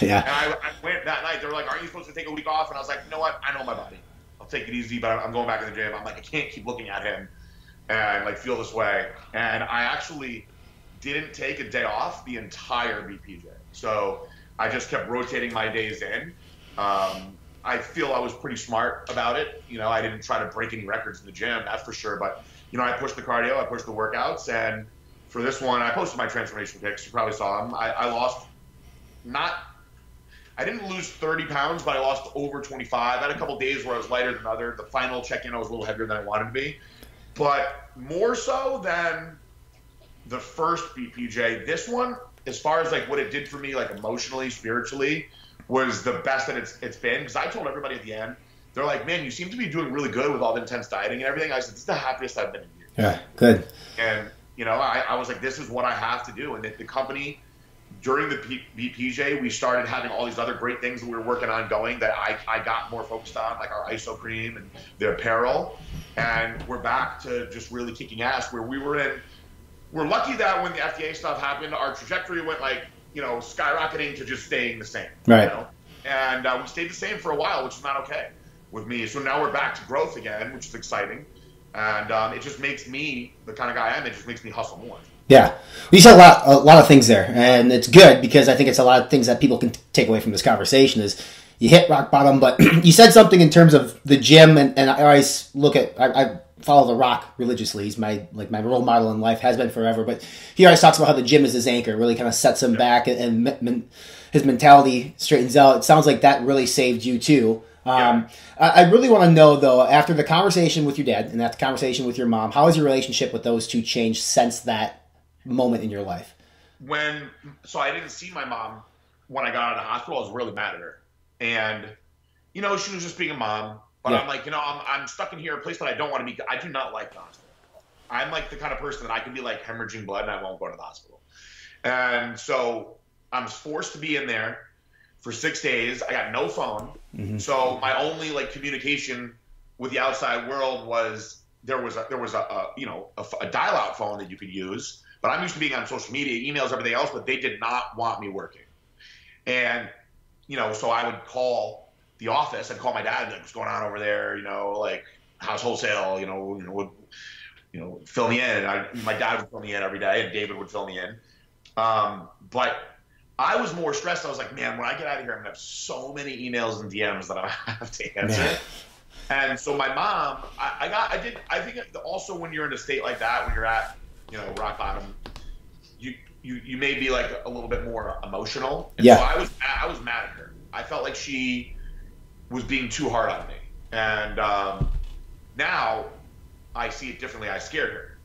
[SPEAKER 8] Yeah. And I went that night. They were like, aren't you supposed to take a week off? And I was like, you know what? I know my body. I'll take it easy, but I'm going back in the gym. I'm like, I can't keep looking at him and like feel this way. And I actually didn't take a day off the entire BPJ. So I just kept rotating my days in. I feel I was pretty smart about it. I didn't try to break any records in the gym, that's for sure. But, I pushed the cardio, I pushed the workouts. And for this one, I posted my transformation pics. You probably saw them. I didn't lose 30 pounds, but I lost over 25. I had a couple days where I was lighter than other. The final check-in, I was a little heavier than I wanted to be. But more so than the first BPJ, this one, as far as like what it did for me, like emotionally, spiritually, was the best that it's been. Because I told everybody at the end, they're like, man, you seem to be doing really good with all the intense dieting and everything. I said, this is the happiest I've been in years.
[SPEAKER 5] Yeah, good.
[SPEAKER 8] And, I was like, this is what I have to do. And the company, during the BPJ, we started having all these other great things that we were working on going that I got more focused on, like our ISO cream and the apparel. And we're back to just really kicking ass where we're lucky that when the FDA stuff happened, our trajectory went like, skyrocketing to just staying the same. Right. And we stayed the same for a while, which is not okay with me. So now we're back to growth again, which is exciting. And it just makes me the kind of guy I am. It just makes me hustle more.
[SPEAKER 5] Yeah. You said a lot of things there, and it's good because I think it's a lot of things that people can take away from this conversation is you hit rock bottom, but you said something in terms of the gym, and I always look at, I follow The Rock religiously. He's my role model in life, has been forever. But he always talks about how the gym is his anchor, really kind of sets him back, and his mentality straightens out. It sounds like that really saved you too. I really want to know, though, after the conversation with your dad and after the conversation with your mom, how has your relationship with those two changed since that moment in your life?
[SPEAKER 8] So I didn't see my mom when I got out of the hospital. I was really mad at her. And, she was just being a mom. But I'm like, I'm stuck in here, a place that I don't want to be. I do not like the hospital. I'm like the kind of person that I can be like hemorrhaging blood and I won't go to the hospital. And so I'm forced to be in there for 6 days. I got no phone. Mm-hmm. So my only like communication with the outside world was there was a dial-out phone that you could use. But I'm used to being on social media, emails, everything else, but they did not want me working. And, so I would call the office. I'd call my dad, like, what's going on over there? Like, how's wholesale? Would fill me in. My dad would fill me in every day, and David would fill me in. But I was more stressed. I was like, man, when I get out of here, I'm gonna have so many emails and DMs that I have to answer. Man. And so my mom, I think also when you're in a state like that, when you're at, rock bottom, you may be like a little bit more emotional. And so I was mad at her. I felt like she was being too hard on me. And now I see it differently. I scared her,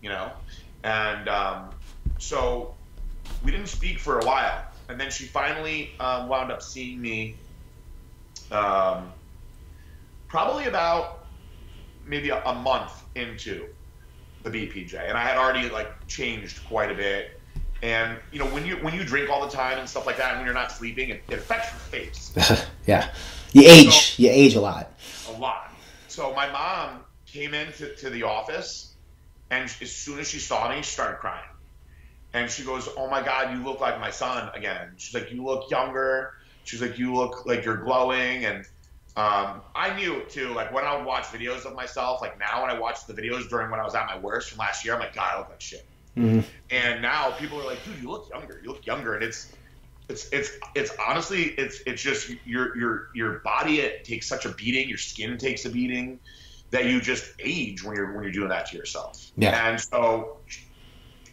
[SPEAKER 8] And so we didn't speak for a while. And then she finally wound up seeing me probably about maybe a month into the BPJ. And I had already like changed quite a bit. And when you drink all the time and stuff like that, and when you're not sleeping, it affects your face.
[SPEAKER 5] Yeah, you age a lot.
[SPEAKER 8] A lot. So my mom came into the office, and as soon as she saw me, she started crying. And she goes, "Oh my God, you look like my son again." She's like, "You look younger." She's like, "You look like you're glowing." And I knew it too. Like when I would watch videos of myself, like now when I watch the videos during when I was at my worst from last year, I'm like, God, I look like shit. Mm-hmm. And now people are like, dude, you look younger. You look younger. And it's honestly, it's just your body, it takes such a beating. Your skin takes a beating that you just age when you're doing that to yourself. Yeah. And so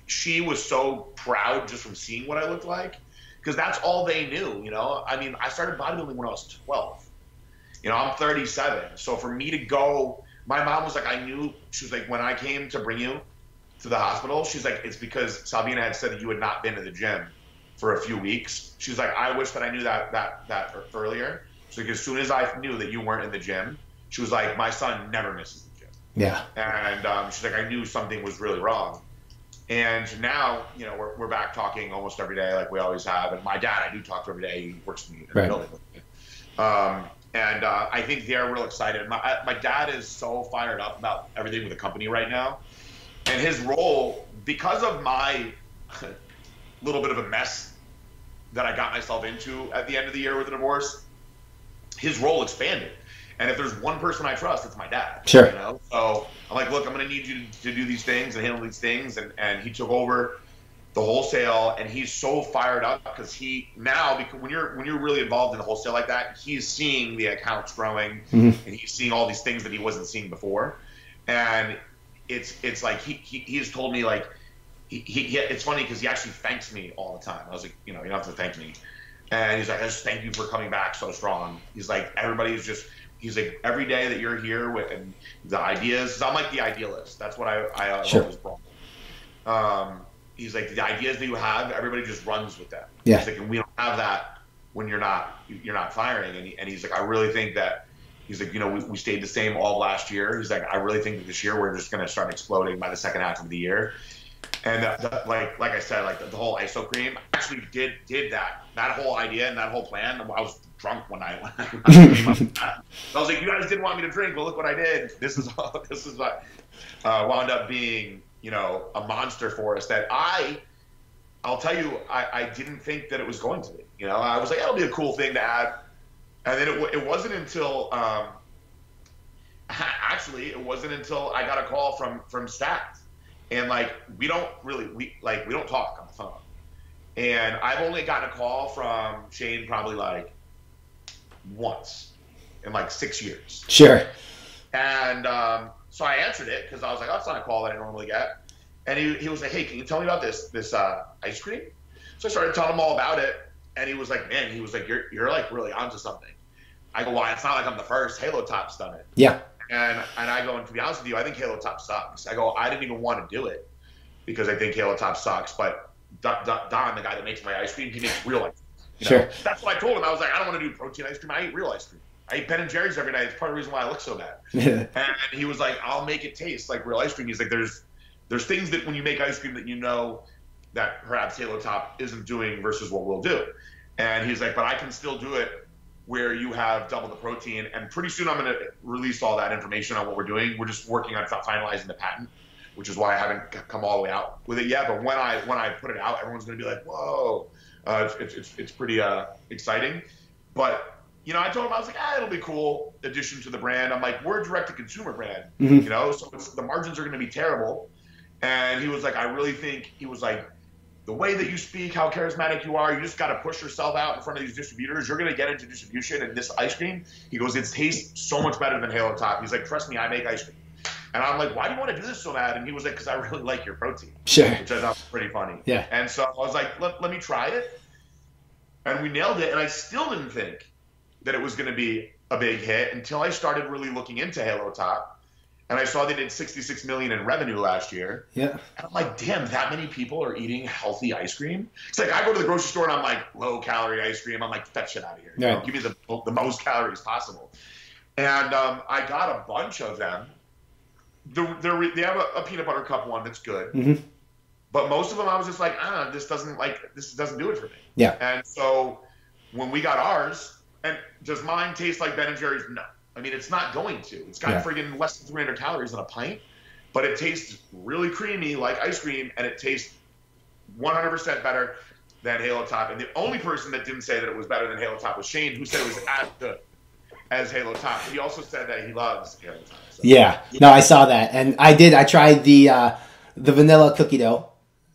[SPEAKER 8] she was so proud just from seeing what I looked like, because that's all they knew. I mean, I started bodybuilding when I was 12. I'm 37. So for me to go, my mom was like, I knew. She was like, when I came to bring you to the hospital, she's like, it's because Salvina had said that you had not been to the gym for a few weeks. She's like, I wish that I knew that earlier. So as soon as I knew that you weren't in the gym, she was like, my son never misses the gym. Yeah. And she's like, I knew something was really wrong. And now, we're back talking almost every day, like we always have. And my dad, I do talk to every day. He works in the building with me. And I think they're real excited. My dad is so fired up about everything with the company right now. And his role, because of my little bit of a mess that I got myself into at the end of the year with the divorce, his role expanded. And if there's one person I trust, it's my dad. Sure. So I'm like, look, I'm going to need you to do these things and handle these things. And he took over the wholesale, and he's so fired up because because when you're really involved in the wholesale like that, he's seeing the accounts growing, and he's seeing all these things that he wasn't seeing before. And it's like he's told me, like, it's funny because he actually thanks me all the time. I was like, you don't have to thank me. And he's like, I just thank you for coming back so strong. He's like, he's like, every day that you're here with and the ideas, I'm like the idealist. That's what I always brought. He's like, the ideas that you have, everybody just runs with them. Yeah. He's like, and we don't have that when you're not firing. And he's like, I really think that, he's like, we stayed the same all last year. He's like, I really think that this year we're just going to start exploding by the second half of the year. And like I said, like the whole ISO cream actually did that whole idea and that whole plan. I was drunk when I was like, you guys didn't want me to drink. Well, look what I did. This is what wound up being, a monster for us that I'll tell you, I didn't think that it was going to be. I was like, it'll be a cool thing to add. And then it wasn't until actually it wasn't until I got a call from Stat, and like we don't talk on the phone, and I've only gotten a call from Shane probably like once in like 6 years. Sure. And So I answered it because I was like, oh, that's not a call that I normally get. And he was like, hey, can you tell me about this ice cream? So I started telling him all about it. And he was like, man, you're like really onto something. I go, why? It's not like I'm the first. Halo Top's done it.
[SPEAKER 5] Yeah.
[SPEAKER 8] And I go, and to be honest with you, I think Halo Top sucks. I go, I didn't even want to do it because I think Halo Top sucks. But Don, the guy that makes my ice cream, he makes real ice cream.
[SPEAKER 5] Sure.
[SPEAKER 8] That's what I told him. I was like, I don't want to do protein ice cream. I eat real ice cream. I eat Ben & Jerry's every night. It's part of the reason why I look so bad. And he was like, I'll make it taste like real ice cream. He's like, there's things that when you make ice cream that you know that perhaps Halo Top isn't doing versus what we'll do. And he's like, but I can still do it where you have double the protein. And pretty soon I'm going to release all that information on what we're doing. We're just working on finalizing the patent, which is why I haven't come all the way out with it yet. But when I put it out, everyone's going to be like, whoa, it's pretty exciting. But I told him, I was like, it'll be cool addition to the brand. I'm like, we're a direct-to-consumer brand, so the margins are going to be terrible. And he was like, I really think, he was like, the way that you speak, how charismatic you are, you just got to push yourself out in front of these distributors. You're going to get into distribution. And this ice cream, he goes, it tastes so much better than Halo Top. He's like, trust me, I make ice cream. And I'm like, why do you want to do this so bad? And he was like, because I really like your protein.
[SPEAKER 5] Sure.
[SPEAKER 8] Which I thought was pretty funny.
[SPEAKER 5] Yeah.
[SPEAKER 8] And so I was like, let me try it. And we nailed it. And I still didn't think that it was going to be a big hit until I started really looking into Halo Top. And I saw they did $66 million in revenue last year. Yeah. And I'm like, damn, that many people are eating healthy ice cream? It's like I go to the grocery store and I'm like, low-calorie ice cream. I'm like, get that shit out of here.
[SPEAKER 5] Right.
[SPEAKER 8] Give me the most calories possible. And I got a bunch of them. They have a peanut butter cup one that's good. Mm-hmm. But most of them I was just like, this doesn't do it for me.
[SPEAKER 5] Yeah.
[SPEAKER 8] And so when we got ours, and does mine taste like Ben & Jerry's? No. I mean, it's not going to. It's got friggin' less than 300 calories in a pint, but it tastes really creamy like ice cream, and it tastes 100% better than Halo Top. And the only person that didn't say that it was better than Halo Top was Shane, who said it was as good as Halo Top. He also said that he loves Halo Top. So.
[SPEAKER 5] Yeah. No, I saw that. And I did. I tried the vanilla cookie dough.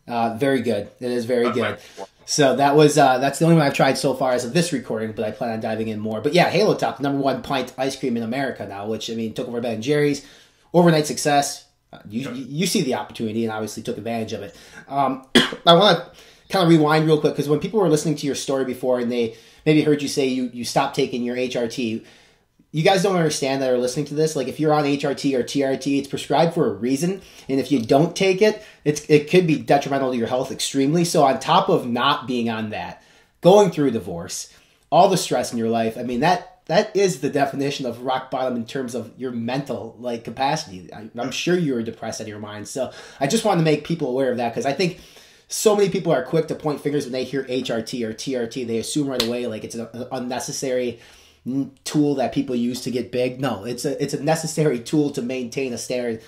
[SPEAKER 5] Very good. It is very good. So that's the only one I've tried so far as of this recording, but I plan on diving in more. But yeah, Halo Top, #1 pint ice cream in America now, which, I mean, took over Ben & Jerry's. Overnight success. You see the opportunity and obviously took advantage of it. I want to kind of rewind real quick, because when people were listening to your story before and they maybe heard you say you stopped taking your HRT, you guys don't understand that are listening to this. Like, if you're on HRT or TRT, it's prescribed for a reason. And if you don't take it, it could be detrimental to your health extremely. So on top of not being on that, going through divorce, all the stress in your life, I mean, that is the definition of rock bottom in terms of your mental capacity. I'm sure you were depressed out of your mind. So I just wanted to make people aware of that, because I think so many people are quick to point fingers when they hear HRT or TRT. They assume right away like it's an unnecessary tool that people use to get big. No, it's a necessary tool to maintain a standard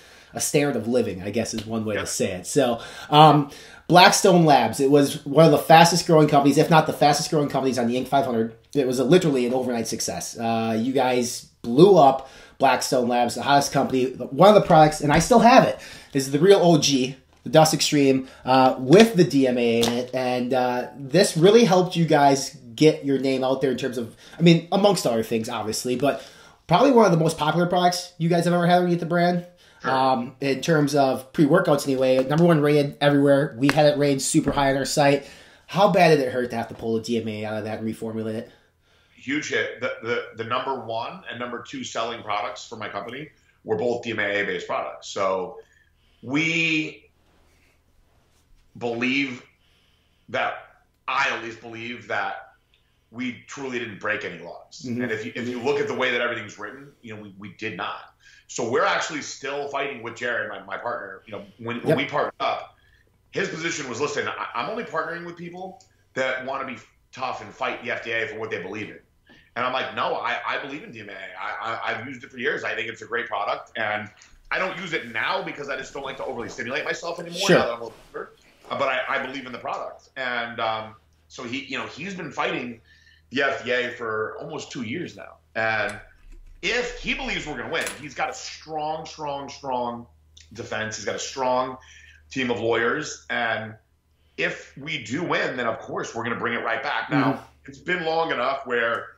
[SPEAKER 5] of living, I guess is one way to say it. So Blackstone Labs, it was one of the fastest growing companies, if not the fastest growing companies on the Inc. 500. It was literally an overnight success. You guys blew up Blackstone Labs, the hottest company. One of the products, and I still have it, is the real OG, the Dust Extreme, with the DMA in it. And this really helped you guys get your name out there in terms of, I mean, amongst other things, obviously, but probably one of the most popular products you guys have ever had underneath the brand. Sure. In terms of pre-workouts anyway, #1 rated everywhere. We had it rated super high on our site. How bad did it hurt to have to pull the DMA out of that and reformulate it?
[SPEAKER 8] Huge hit. The #1 and #2 selling products for my company were both DMAA-based products. So we believe that, I at least believe that we truly didn't break any laws. Mm-hmm. And if you look at the way that everything's written, we did not. So we're actually still fighting with Jared, my partner. When we partnered up, his position was, listen, I'm only partnering with people that want to be tough and fight the FDA for what they believe in. And I'm like, no, I believe in DMA. I've used it for years. I think it's a great product. And I don't use it now because I just don't like to overly stimulate myself anymore.
[SPEAKER 5] Sure.
[SPEAKER 8] Now that I'm a little older. But I believe in the product. And so he's been fighting the FDA for almost 2 years now. And if he believes we're going to win, he's got a strong defense. He's got a strong team of lawyers. And if we do win, then of course we're going to bring it right back. Now, It's been long enough where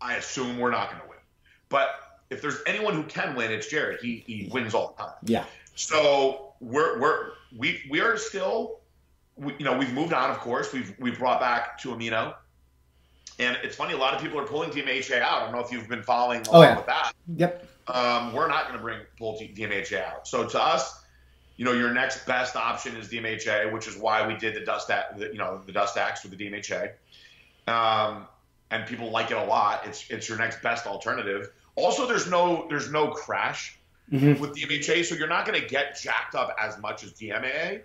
[SPEAKER 8] I assume we're not going to win. But if there's anyone who can win, it's Jared. He wins all the time.
[SPEAKER 5] Yeah.
[SPEAKER 8] So we are still, we've moved on. Of course, we've brought back 2-amino, and it's funny. A lot of people are pulling DMHA out. I don't know if you've been following along with that.
[SPEAKER 5] Yep.
[SPEAKER 8] We're not going to pull DMHA out. So to us, your next best option is DMHA, which is why we did the Dust Axe with the DMHA. And people like it a lot. It's your next best alternative. Also, there's no crash with DMHA, so you're not going to get jacked up as much as DMAA,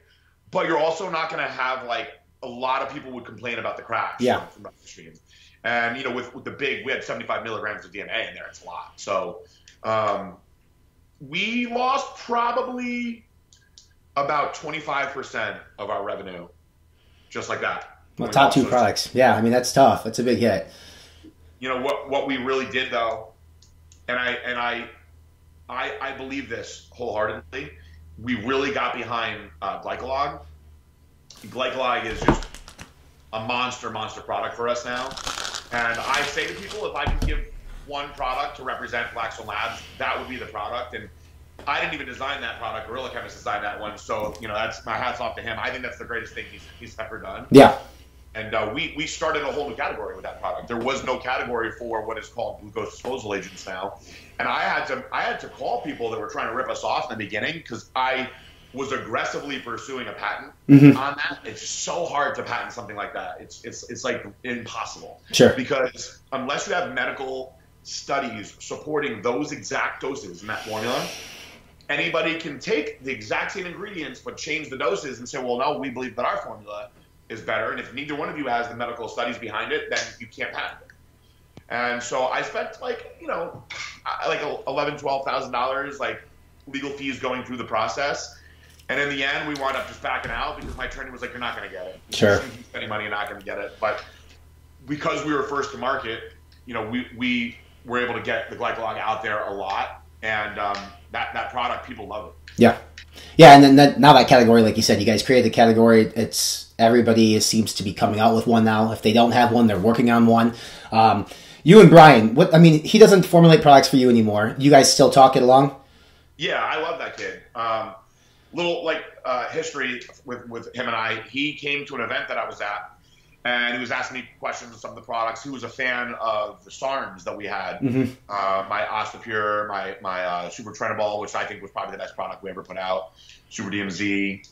[SPEAKER 8] but you're also not going to have like a lot of people would complain about the crash.
[SPEAKER 5] Yeah.
[SPEAKER 8] From machines. And with the big, we had 75 milligrams of DMAA in there. It's a lot. So we lost probably about 25% of our revenue, just like that.
[SPEAKER 5] Well, top 2 products. Yeah, I mean, that's tough. That's a big hit.
[SPEAKER 8] What we really did though, and I believe this wholeheartedly, we really got behind Glycolog. Glycolog is just a monster product for us now. And I say to people, if I can give one product to represent Blackstone Labs, that would be the product. And I didn't even design that product. Gorilla Chemist designed that one. So, that's my hat's off to him. I think that's the greatest thing he's ever done.
[SPEAKER 5] Yeah.
[SPEAKER 8] And we started a whole new category with that product. There was no category for what is called glucose disposal agents now. And I had to call people that were trying to rip us off in the beginning because I was aggressively pursuing a patent on that. It's just so hard to patent something like that. It's like impossible.
[SPEAKER 5] Sure.
[SPEAKER 8] Because unless you have medical studies supporting those exact doses in that formula, anybody can take the exact same ingredients but change the doses and say, well, no, we believe that our formula is better. And if neither one of you has the medical studies behind it, then you can't patent it. And so I spent like $11,000, $12,000 like legal fees going through the process. And in the end, we wound up just backing out because my attorney was like, you're not going to get it.
[SPEAKER 5] Sure.
[SPEAKER 8] If you spend any money, you're not going to get it. But because we were first to market, we were able to get the Glycolog out there a lot. And that product, people love it.
[SPEAKER 5] Yeah. Yeah, and then now that category, like you said, you guys created the category. Everybody seems to be coming out with one now. If they don't have one, they're working on one. You and Brian, he doesn't formulate products for you anymore. You guys still talk it along?
[SPEAKER 8] Yeah, I love that kid. Little history with him and I. He came to an event that I was at, and he was asking me questions on some of the products. He was a fan of the SARMs that we had. My Ostapure, my Super Trenibol, which I think was probably the best product we ever put out. Super DMZ,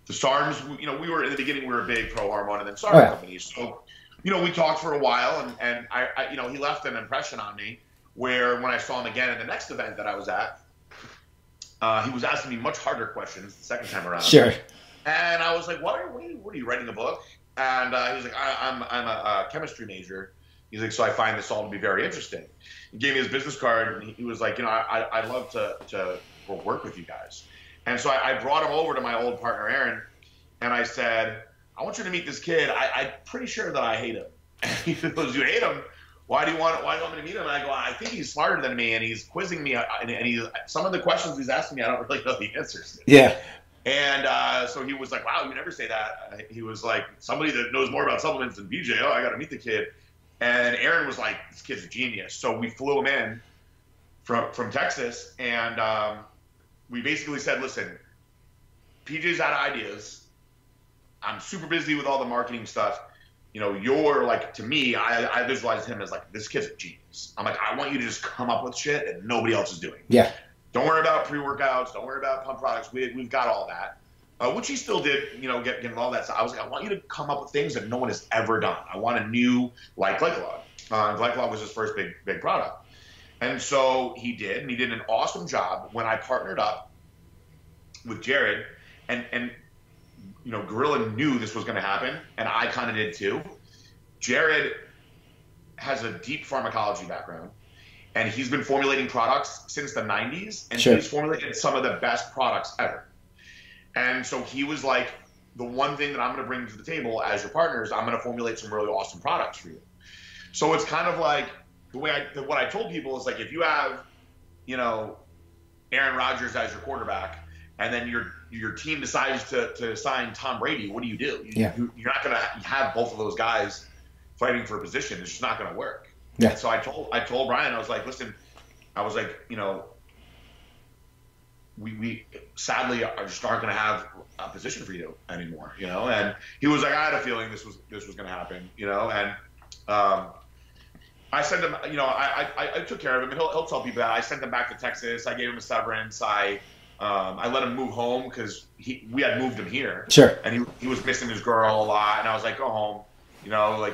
[SPEAKER 8] the SARMs, we were in the beginning, we were a big pro hormone and then SARM companies. So, we talked for a while, and I he left an impression on me where when I saw him again at the next event that I was at, he was asking me much harder questions the second time around.
[SPEAKER 5] Sure.
[SPEAKER 8] And I was like, what are you writing a book? And he was like, I'm a chemistry major. He's like, so I find this all to be very interesting. He gave me his business card, and he was like, I'd love to work with you guys. And so I brought him over to my old partner, Aaron, and I said, I want you to meet this kid. I'm pretty sure that I hate him. And he goes, you hate him? Why do you want me to meet him? And I go, I think he's smarter than me, and he's quizzing me, and some of the questions he's asking me, I don't really know the answers to.
[SPEAKER 5] Yeah.
[SPEAKER 8] And so he was like, wow, you never say that. He was like, somebody that knows more about supplements than BJ. Oh, I got to meet the kid. And Aaron was like, this kid's a genius. So we flew him in from Texas, and we basically said, listen, PJ's out of ideas. I'm super busy with all the marketing stuff. You're like, to me, I visualized him as like, this kid's a genius. I'm like, I want you to just come up with shit that nobody else is doing.
[SPEAKER 5] Yeah.
[SPEAKER 8] Don't worry about pre-workouts. Don't worry about pump products. We've got all that, which he still did, get involved in that. So I was like, I want you to come up with things that no one has ever done. I want a new, like Glycolog. Glycolog was his first big product. And so he did, and he did an awesome job when I partnered up with Jared, and Gorilla knew this was going to happen, and I kind of did too. Jared has a deep pharmacology background, and he's been formulating products since the 90s, and
[SPEAKER 5] Sure.
[SPEAKER 8] He's formulated some of the best products ever. And so he was like, the one thing that I'm going to bring to the table as your partner is I'm going to formulate some really awesome products for you. So it's kind of like what I told people is like, if you have, Aaron Rodgers as your quarterback, and then your team decides to sign Tom Brady, what do? You're not going to have both of those guys fighting for a position. It's just not going to work.
[SPEAKER 5] Yeah.
[SPEAKER 8] And so I told Brian, I was like, listen, we sadly just aren't going to have a position for you anymore, And he was like, I had a feeling this was going to happen, And I sent him, I took care of him, and he'll tell people that. I sent him back to Texas. I gave him a severance. I let him move home because we had moved him here.
[SPEAKER 5] Sure.
[SPEAKER 8] And he was missing his girl a lot, and I was like, go home, do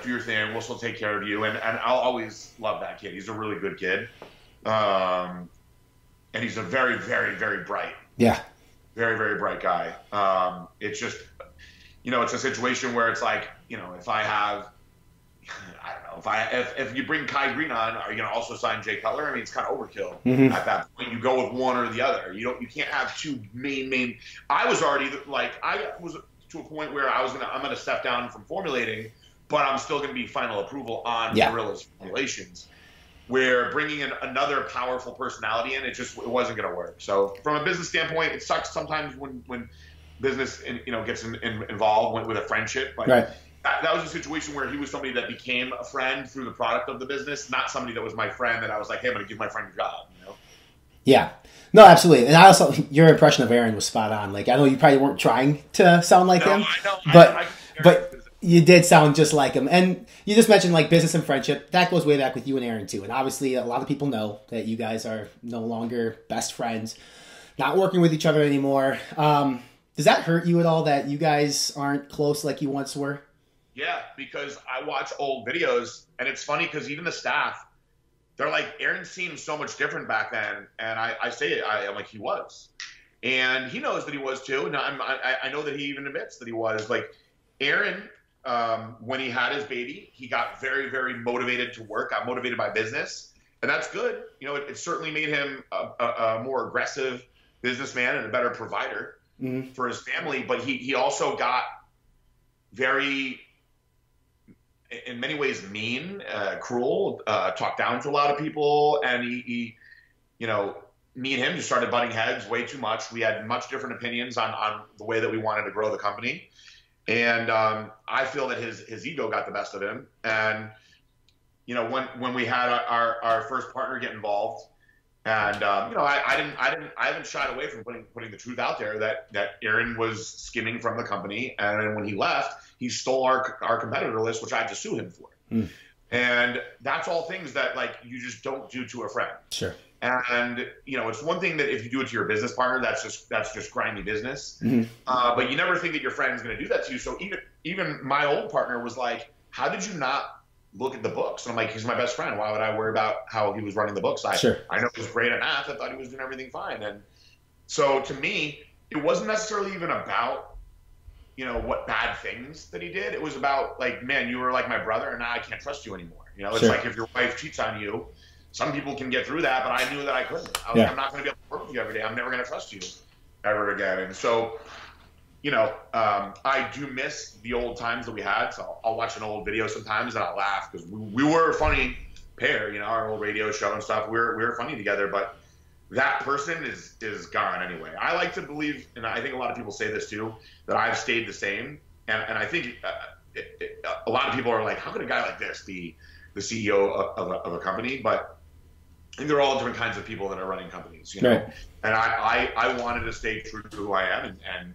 [SPEAKER 8] your thing. We'll still take care of you. And I'll always love that kid. He's a really good kid. And he's a very, very, very bright.
[SPEAKER 5] Yeah.
[SPEAKER 8] Very, very bright guy. It's just, it's a situation where it's like, if I have, I don't know, if you bring Kai Green on, are you going to also sign Jay Cutler? I mean, it's kind of overkill at that point. You go with one or the other. You can't have two main. I was already I was to a point where I'm going to step down from formulating, but I'm still going to be final approval on Gorilla's formulations. Where bringing in another powerful personality in, it wasn't going to work. So from a business standpoint, it sucks sometimes when business gets involved with a friendship. But
[SPEAKER 5] right.
[SPEAKER 8] That was a situation where he was somebody that became a friend through the product of the business, not somebody that was my friend that I was like, hey, I'm going to give my friend a job.
[SPEAKER 5] Yeah. No, absolutely. And I also, your impression of Aaron was spot on. Like, I know you probably weren't trying to sound like him, but you did sound just like him. And you just mentioned like business and friendship. That goes way back with you and Aaron too. And obviously a lot of people know that you guys are no longer best friends, not working with each other anymore. Does that hurt you at all that you guys aren't close like you once were?
[SPEAKER 8] Yeah, because I watch old videos, and it's funny because even the staff, they're like, Aaron seemed so much different back then. And I say it, I'm like, he was. And he knows that he was too. And I know that he even admits that he was. Like, Aaron, when he had his baby, he got very, very motivated to work, got motivated by business. And that's good. It certainly made him a more aggressive businessman and a better provider for his family. But he also got very, in many ways, mean, cruel, talked down to a lot of people. And he me and him just started butting heads way too much. We had much different opinions on the way that we wanted to grow the company. And I feel that his ego got the best of him. And, when we had our first partner get involved, and, I haven't shied away from putting the truth out there that Aaron was skimming from the company. And then when he left, he stole our competitor list, which I had to sue him for. And that's all things that you just don't do to a friend.
[SPEAKER 5] Sure.
[SPEAKER 8] And it's one thing that if you do it to your business partner, that's just grimy business. But you never think that your friend's going to do that to you. So even my old partner was like, "How did you not look at the books?" And I'm like, "He's my best friend. Why would I worry about how he was running the books? I know he was great at math. I thought he was doing everything fine." And so to me, it wasn't necessarily even about what bad things that he did. It was about like, man, you were like my brother, and now I can't trust you anymore. It's like if your wife cheats on you. Some people can get through that, but I knew that I couldn't. I was like, I'm not going to be able to work with you every day. I'm never going to trust you ever again. And so, I do miss the old times that we had. So I'll watch an old video sometimes and I'll laugh because we were a funny pair, our old radio show and stuff. We were funny together, but that person is gone anyway. I like to believe, and I think a lot of people say this too, that I've stayed the same. And I think a lot of people are like, how could a guy like this be the CEO of a company? But I think they're all different kinds of people that are running companies,
[SPEAKER 5] Right.
[SPEAKER 8] And I wanted to stay true to who I am, and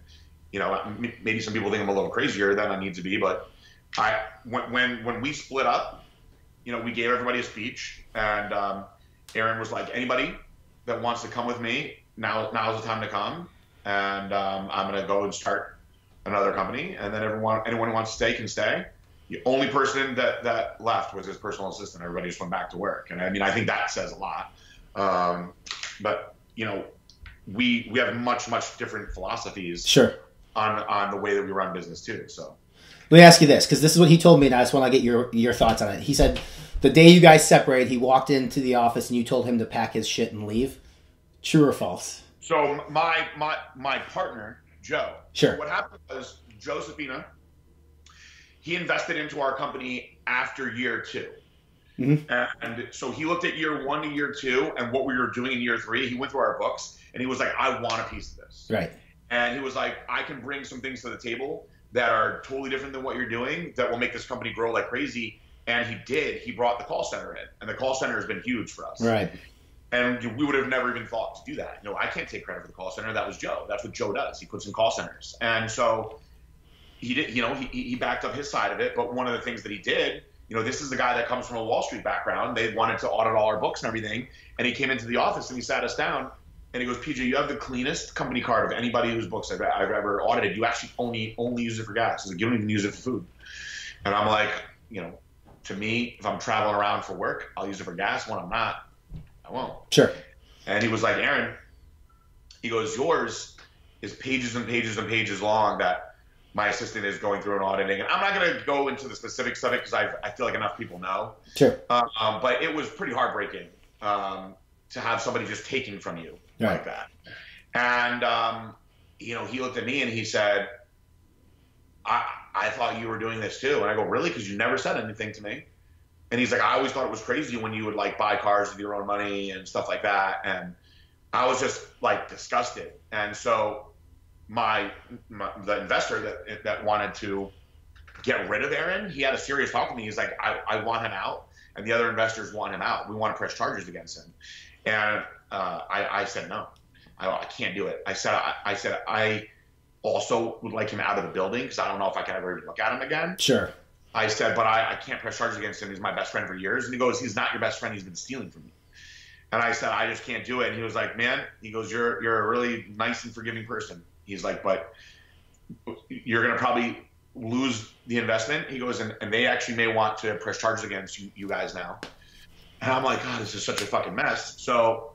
[SPEAKER 8] maybe some people think I'm a little crazier than I need to be, but when we split up, we gave everybody a speech, and Aaron was like, anybody that wants to come with me, now's the time to come, and I'm gonna go and start another company, and then anyone who wants to stay can stay. The only person that left was his personal assistant. Everybody just went back to work. And I think that says a lot. But, we have much, much different philosophies on the way that we run business too. So
[SPEAKER 5] let me ask you this, because this is what he told me, and I just want to get your thoughts on it. He said the day you guys separated, he walked into the office and you told him to pack his shit and leave. True or false?
[SPEAKER 8] So my partner, Joe.
[SPEAKER 5] Sure.
[SPEAKER 8] What happened was Josephina, he invested into our company after year 2. And so he looked at year 1 to year 2 and what we were doing in year 3. He went through our books and he was like, I want a piece of this.
[SPEAKER 5] Right.
[SPEAKER 8] And he was like, I can bring some things to the table that are totally different than what you're doing that will make this company grow like crazy. And he did. He brought the call center in, and the call center has been huge for us.
[SPEAKER 5] Right.
[SPEAKER 8] And we would have never even thought to do that. I can't take credit for the call center. That was Joe. That's what Joe does. He puts in call centers. And so he did. He backed up his side of it. But one of the things that he did, this is the guy that comes from a Wall Street background. They wanted to audit all our books and everything. And he came into the office and he sat us down. And he goes, PJ, you have the cleanest company card of anybody whose books I've ever audited. You actually only use it for gas. He's like, you don't even use it for food. And I'm like, to me, if I'm traveling around for work, I'll use it for gas. When I'm not, I won't.
[SPEAKER 5] Sure.
[SPEAKER 8] And he was like, Aaron, he goes, yours is pages and pages and pages long that my assistant is going through and auditing. And I'm not going to go into the specifics of it because I feel like enough people know.
[SPEAKER 5] Sure.
[SPEAKER 8] But it was pretty heartbreaking to have somebody just taking from you like that. And, he looked at me and he said, I thought you were doing this too. And I go, really? Because you never said anything to me. And he's like, I always thought it was crazy when you would buy cars with your own money and stuff like that. And I was just disgusted. And so the investor that wanted to get rid of Aaron, he had a serious talk with me. He's like, I want him out, and the other investors want him out. We want to press charges against him. And I said, no, I can't do it. I said, I also would like him out of the building because I don't know if I can ever even look at him again.
[SPEAKER 5] Sure.
[SPEAKER 8] I said, but I can't press charges against him. He's my best friend for years. And he goes, he's not your best friend. He's been stealing from you. And I said, I just can't do it. And he was like, man, he goes, you're a really nice and forgiving person. He's like, but you're going to probably lose the investment. He goes, and they actually may want to press charges against you guys now. And I'm like, God, this is such a fucking mess. So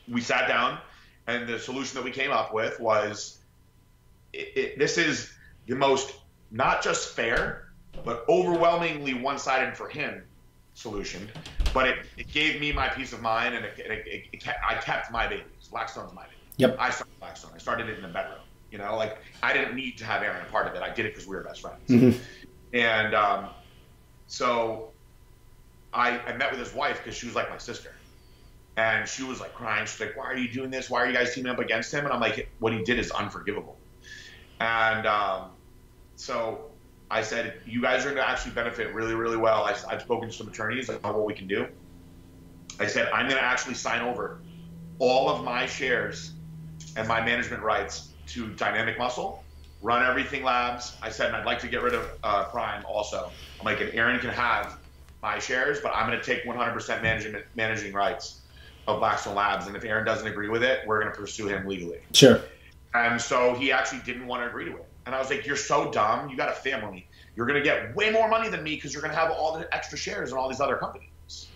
[SPEAKER 8] we sat down, and the solution that we came up with was, this is the most not just fair, but overwhelmingly one-sided for him solution. But it gave me my peace of mind, and I kept my babies. Blackstone's my baby.
[SPEAKER 5] Yep.
[SPEAKER 8] I started Blackstone. I started it in the bedroom. I didn't need to have Aaron a part of it. I did it because we were best friends.
[SPEAKER 5] Mm-hmm.
[SPEAKER 8] And so I met with his wife because she was like my sister. And she was crying. She's like, why are you doing this? Why are you guys teaming up against him? And I'm like, what he did is unforgivable. And so I said, you guys are going to actually benefit really, really well. I've spoken to some attorneys about what we can do. I said, I'm going to actually sign over all of my shares and my management rights to Dynamic Muscle, run everything labs. I said, and I'd like to get rid of Prime also. I'm like, and Aaron can have my shares, but I'm going to take 100% managing rights of Blackstone Labs. And if Aaron doesn't agree with it, we're going to pursue him legally.
[SPEAKER 5] Sure. And
[SPEAKER 8] so he actually didn't want to agree to it. And I was like, you're so dumb. You got a family. You're going to get way more money than me because you're going to have all the extra shares in all these other companies.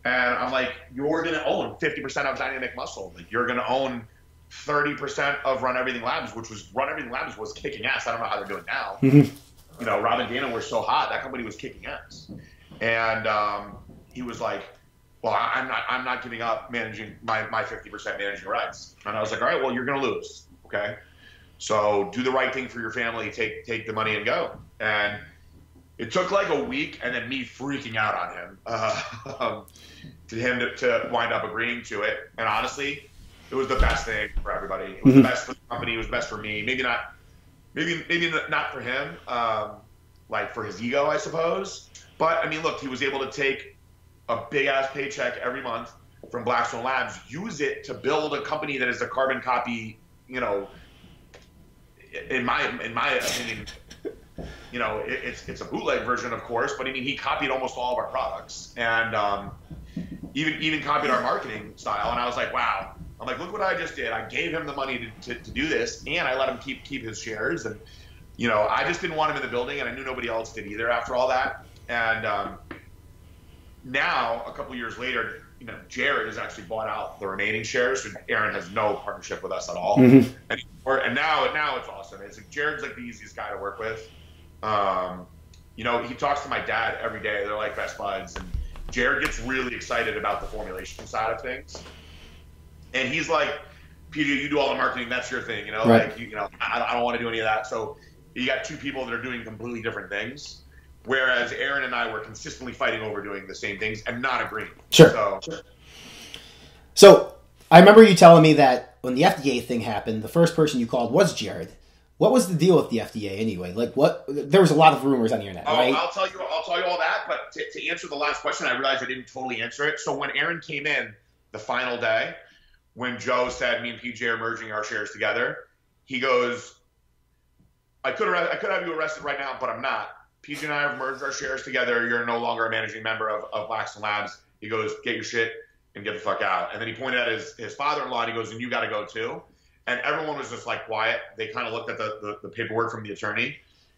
[SPEAKER 8] And I'm like, you're going to own 50% of Dynamic Muscle. You're going to own 30% of Run Everything Labs, Run Everything Labs was kicking ass. I don't know how they're doing now. Mm-hmm. Rob and Dana were so hot. That company was kicking ass. And he was like, well, I'm not giving up managing my 50% managing rights. And I was like, all right, well, you're going to lose. Okay. So do the right thing for your family, take the money and go. And it took a week and then me freaking out on him, to him to wind up agreeing to it. And honestly, it was the best thing for everybody. It was the best for the company. It was best for me. Maybe not for him, for his ego, I suppose. But I mean, look, he was able to take a big ass paycheck every month from Blackstone Labs, use it to build a company that is a carbon copy, in my opinion, it's a bootleg version, of course, but I mean, he copied almost all of our products and even copied our marketing style. And I was like, wow. I'm like, look what I just did. I gave him the money to do this, and I let him keep his shares. And, I just didn't want him in the building, and I knew nobody else did either after all that. And now, a couple years later, Jared has actually bought out the remaining shares. And Aaron has no partnership with us at all. Mm-hmm. And now it's awesome. It's Jared's the easiest guy to work with. He talks to my dad every day. They're like best buds. And Jared gets really excited about the formulation side of things. And he's like, PJ, you do all the marketing. That's your thing.
[SPEAKER 5] Right.
[SPEAKER 8] I don't want to do any of that. So you got two people that are doing completely different things. Whereas Aaron and I were consistently fighting over doing the same things and not agreeing.
[SPEAKER 5] Sure. So I remember you telling me that when the FDA thing happened, the first person you called was Jared. What was the deal with the FDA anyway? Like, what? There was a lot of rumors on the internet, right?
[SPEAKER 8] I'll tell you all that. But to answer the last question, I realized I didn't totally answer it. So when Aaron came in the final day, when Joe said me and PJ are merging our shares together, he goes, I could have you arrested right now, but I'm not. PJ and I have merged our shares together. You're no longer a managing member of Blackstone Labs. He goes, get your shit and get the fuck out. And then he pointed at his father-in-law, and he goes, and you got to go too. And everyone was just like quiet. They kind of looked at the paperwork from the attorney,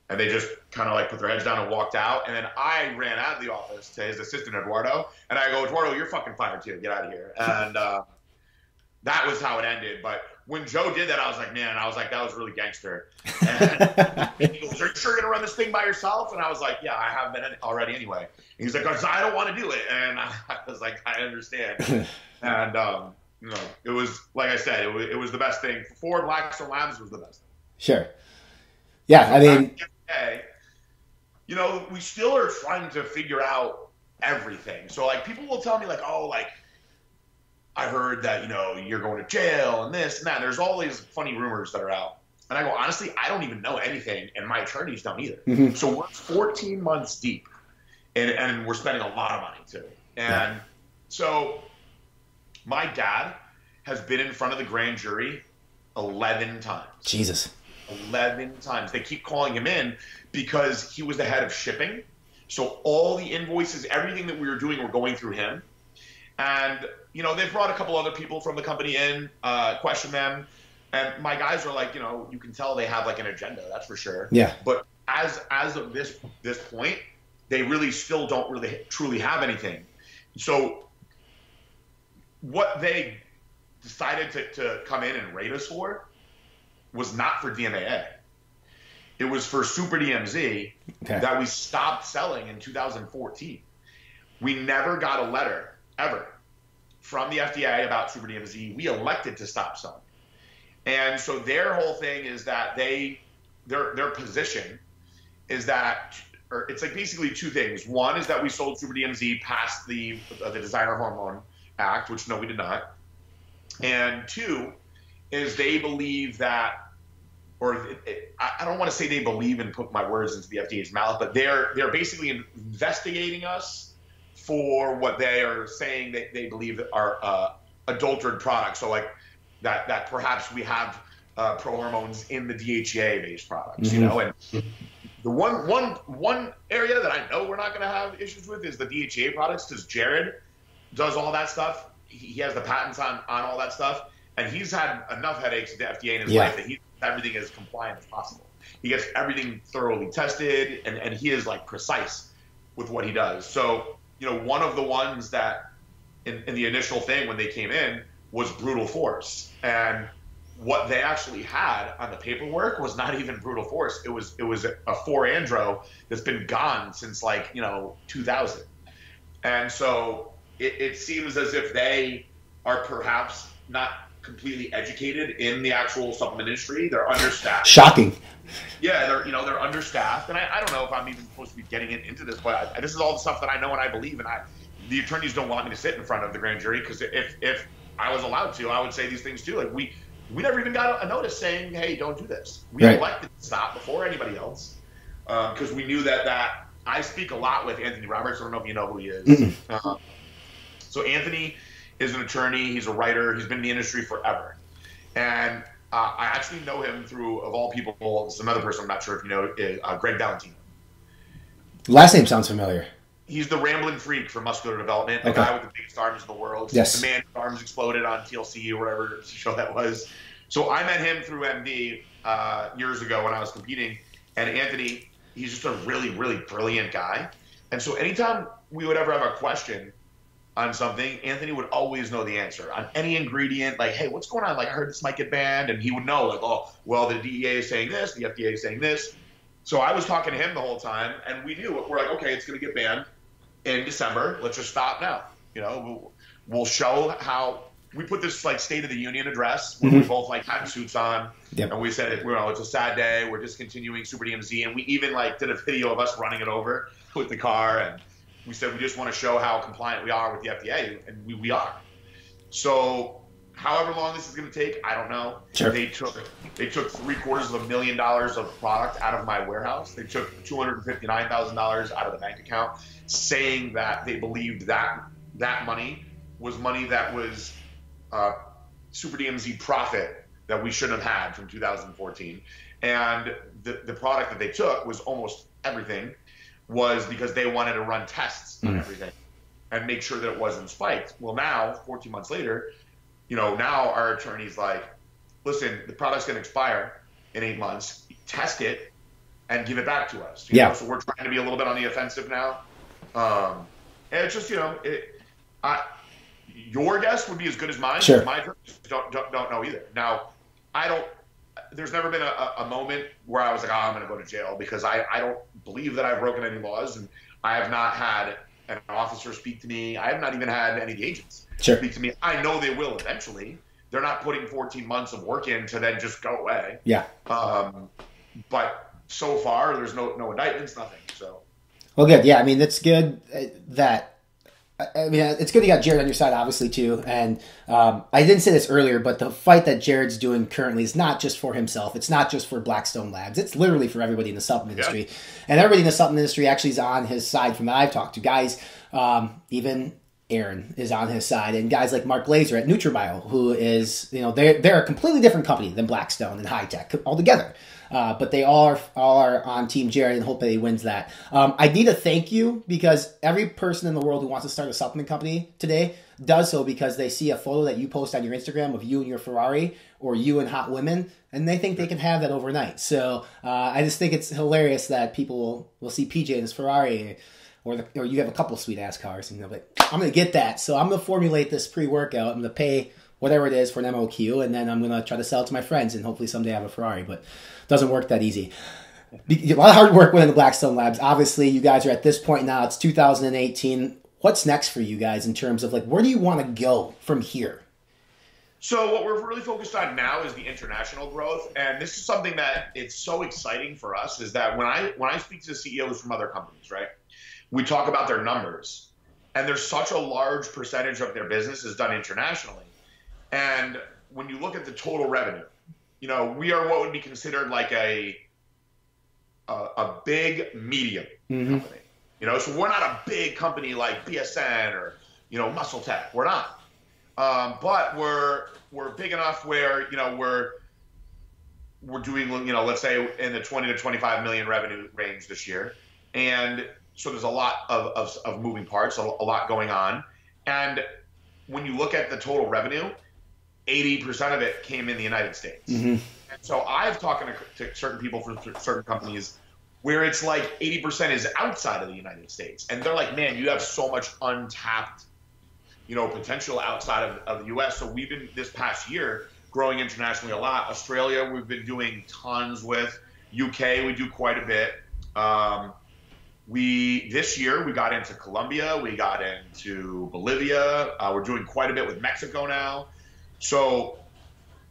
[SPEAKER 8] and they just kind of like put their heads down and walked out. And then I ran out of the office to his assistant, Eduardo, and I go, Eduardo, you're fucking fired too. Get out of here. And that was how it ended. But when Joe did that, I was like, man, that was really gangster. And he goes, are you sure you're going to run this thing by yourself? And I was like, yeah, I have been already anyway. And he's like, I don't want to do it. And I was like, I understand. And, it was, like I said, it was the best thing. For Blackstone Labs, it was the best thing.
[SPEAKER 5] Sure. Yeah, I mean...
[SPEAKER 8] we still are trying to figure out everything. So, like, people will tell me, like, oh, like, I heard that, you're going to jail and this and that. There's all these funny rumors that are out. And I go, honestly, I don't even know anything, and my attorneys don't either. Mm-hmm. So we're 14 months deep, and we're spending a lot of money, too. And so... my dad has been in front of the grand jury 11 times.
[SPEAKER 5] Jesus.
[SPEAKER 8] 11 times. They keep calling him in because he was the head of shipping. So all the invoices, everything that we were doing were going through him. And, they've brought a couple other people from the company in, questioned them. And my guys are like, you can tell they have like an agenda, that's for sure.
[SPEAKER 5] Yeah.
[SPEAKER 8] But as of this point, they really still don't really truly have anything. So what they decided to come in and raid us for was not for DMAA. It was for Super DMZ that we stopped selling in 2014. We never got a letter, ever, from the FDA about Super DMZ. We elected to stop selling. And so their whole thing is that their position is that, or it's like basically two things. One is that we sold Super DMZ past the Designer Hormone Act, which no, we did not. And two is they believe that, I don't want to say they believe and put my words into the FDA's mouth, but they're basically investigating us for what they are saying that they believe are adulterated products. So like that perhaps we have pro-hormones in the DHEA-based products, and the one area that I know we're not going to have issues with is the DHEA products, because Jared does all that stuff. He has the patents on all that stuff, and he's had enough headaches with the FDA in his life that he everything as compliant as possible. He gets everything thoroughly tested, and he is like precise with what he does. So, one of the ones that in the initial thing when they came in was brutal force. And what they actually had on the paperwork was not even brutal force. It was a 4-andro that's been gone since 2000. And so it seems as if they are perhaps not completely educated in the actual supplement industry. They're understaffed.
[SPEAKER 5] Shocking.
[SPEAKER 8] Yeah, they're understaffed, and I don't know if I'm even supposed to be getting into this, but this is all the stuff that I know and I believe, and the attorneys don't want me to sit in front of the grand jury, because if I was allowed to, I would say these things too. Like we never even got a notice saying, hey, don't do this. We elected to stop before anybody else, because we knew that I speak a lot with Anthony Roberts. I don't know if you know who he is. So Anthony is an attorney. He's a writer. He's been in the industry forever. And I actually know him through, of all people, some other person I'm not sure if you know, Greg Valentino.
[SPEAKER 5] Last name sounds familiar.
[SPEAKER 8] He's the rambling freak for muscular development, the guy with the biggest arms in the world.
[SPEAKER 5] Yes. The
[SPEAKER 8] man whose arms exploded on TLC or whatever show that was. So I met him through MD years ago when I was competing. And Anthony, he's just a really, really brilliant guy. And so anytime we would ever have a question on something, Anthony would always know the answer on any ingredient. Like, hey, what's going on? Like, I heard this might get banned, and he would know. Like, oh, well, the DEA is saying this, the FDA is saying this. So I was talking to him the whole time, and we knew. We're like, okay, it's going to get banned in December. Let's just stop now. We'll show how we put this State of the Union address where we both had suits on, and we said, it's a sad day. We're discontinuing Super DMZ, and we even did a video of us running it over with the car, and we said we just want to show how compliant we are with the FDA, and we are. So however long this is going to take, I don't know.
[SPEAKER 5] Sure.
[SPEAKER 8] They took $750,000 of product out of my warehouse. They took $259,000 out of the bank account, saying that they believed that money was money that was Super DMZ profit that we shouldn't have had from 2014. And the product that they took was almost everything, was because they wanted to run tests on everything and make sure that it wasn't spiked. Well, now, 14 months later, now our attorney's like, listen, the product's going to expire in 8 months. Test it and give it back to us. You know? So we're trying to be a little bit on the offensive now. And it's just, your guess would be as good as mine.
[SPEAKER 5] Sure.
[SPEAKER 8] My attorneys don't know either. Now, there's never been a moment where I was like, I'm going to go to jail, because I don't believe that I've broken any laws, and I have not had an officer speak to me. I have not even had any of the agents speak to me. I know they will eventually. They're not putting 14 months of work in to then just go away.
[SPEAKER 5] Yeah.
[SPEAKER 8] But so far, there's no indictments, nothing. So.
[SPEAKER 5] Well, good. Yeah, I mean, it's good that. I mean, it's good you got Jared on your side, obviously, too. And I didn't say this earlier, but the fight that Jared's doing currently is not just for himself. It's not just for Blackstone Labs. It's literally for everybody in the supplement industry. And everybody in the supplement industry actually is on his side from that I've talked to. Guys, even Aaron is on his side. And guys like Mark Glazer at NutriBio, who is, they're a completely different company than Blackstone and High Tech altogether. But they all are on Team Jared, and hope that he wins that. I need to thank you, because every person in the world who wants to start a supplement company today does so because they see a photo that you post on your Instagram of you and your Ferrari, or you and hot women, and they think they can have that overnight. So I just think it's hilarious that people will see PJ in his Ferrari, or you have a couple sweet ass cars, and they'll be like, I'm going to get that. So I'm going to formulate this pre-workout. I'm going to pay whatever it is for an MOQ, and then I'm going to try to sell it to my friends, and hopefully someday I have a Ferrari, but it doesn't work that easy. A lot of hard work within the Blackstone Labs. Obviously, you guys are at this point now. It's 2018. What's next for you guys in terms of, where do you want to go from here?
[SPEAKER 8] So what we're really focused on now is the international growth, and this is something that it's so exciting for us, is that when I speak to CEOs from other companies, right, we talk about their numbers, and there's such a large percentage of their business is done internationally. And when you look at the total revenue, we are what would be considered like a big medium company. So we're not a big company like BSN or Muscle Tech. We're not, but we're big enough where we're doing let's say in the 20 to 25 million revenue range this year, and so there's a lot of moving parts, a lot going on, and when you look at the total revenue, 80% of it came in the United States. And so I've talked to certain people from certain companies where it's like 80% is outside of the United States. And they're like, man, you have so much untapped, potential outside of the U.S. So we've been, this past year, growing internationally a lot. Australia, we've been doing tons with. UK, we do quite a bit. This year, we got into Colombia. We got into Bolivia. We're doing quite a bit with Mexico now. So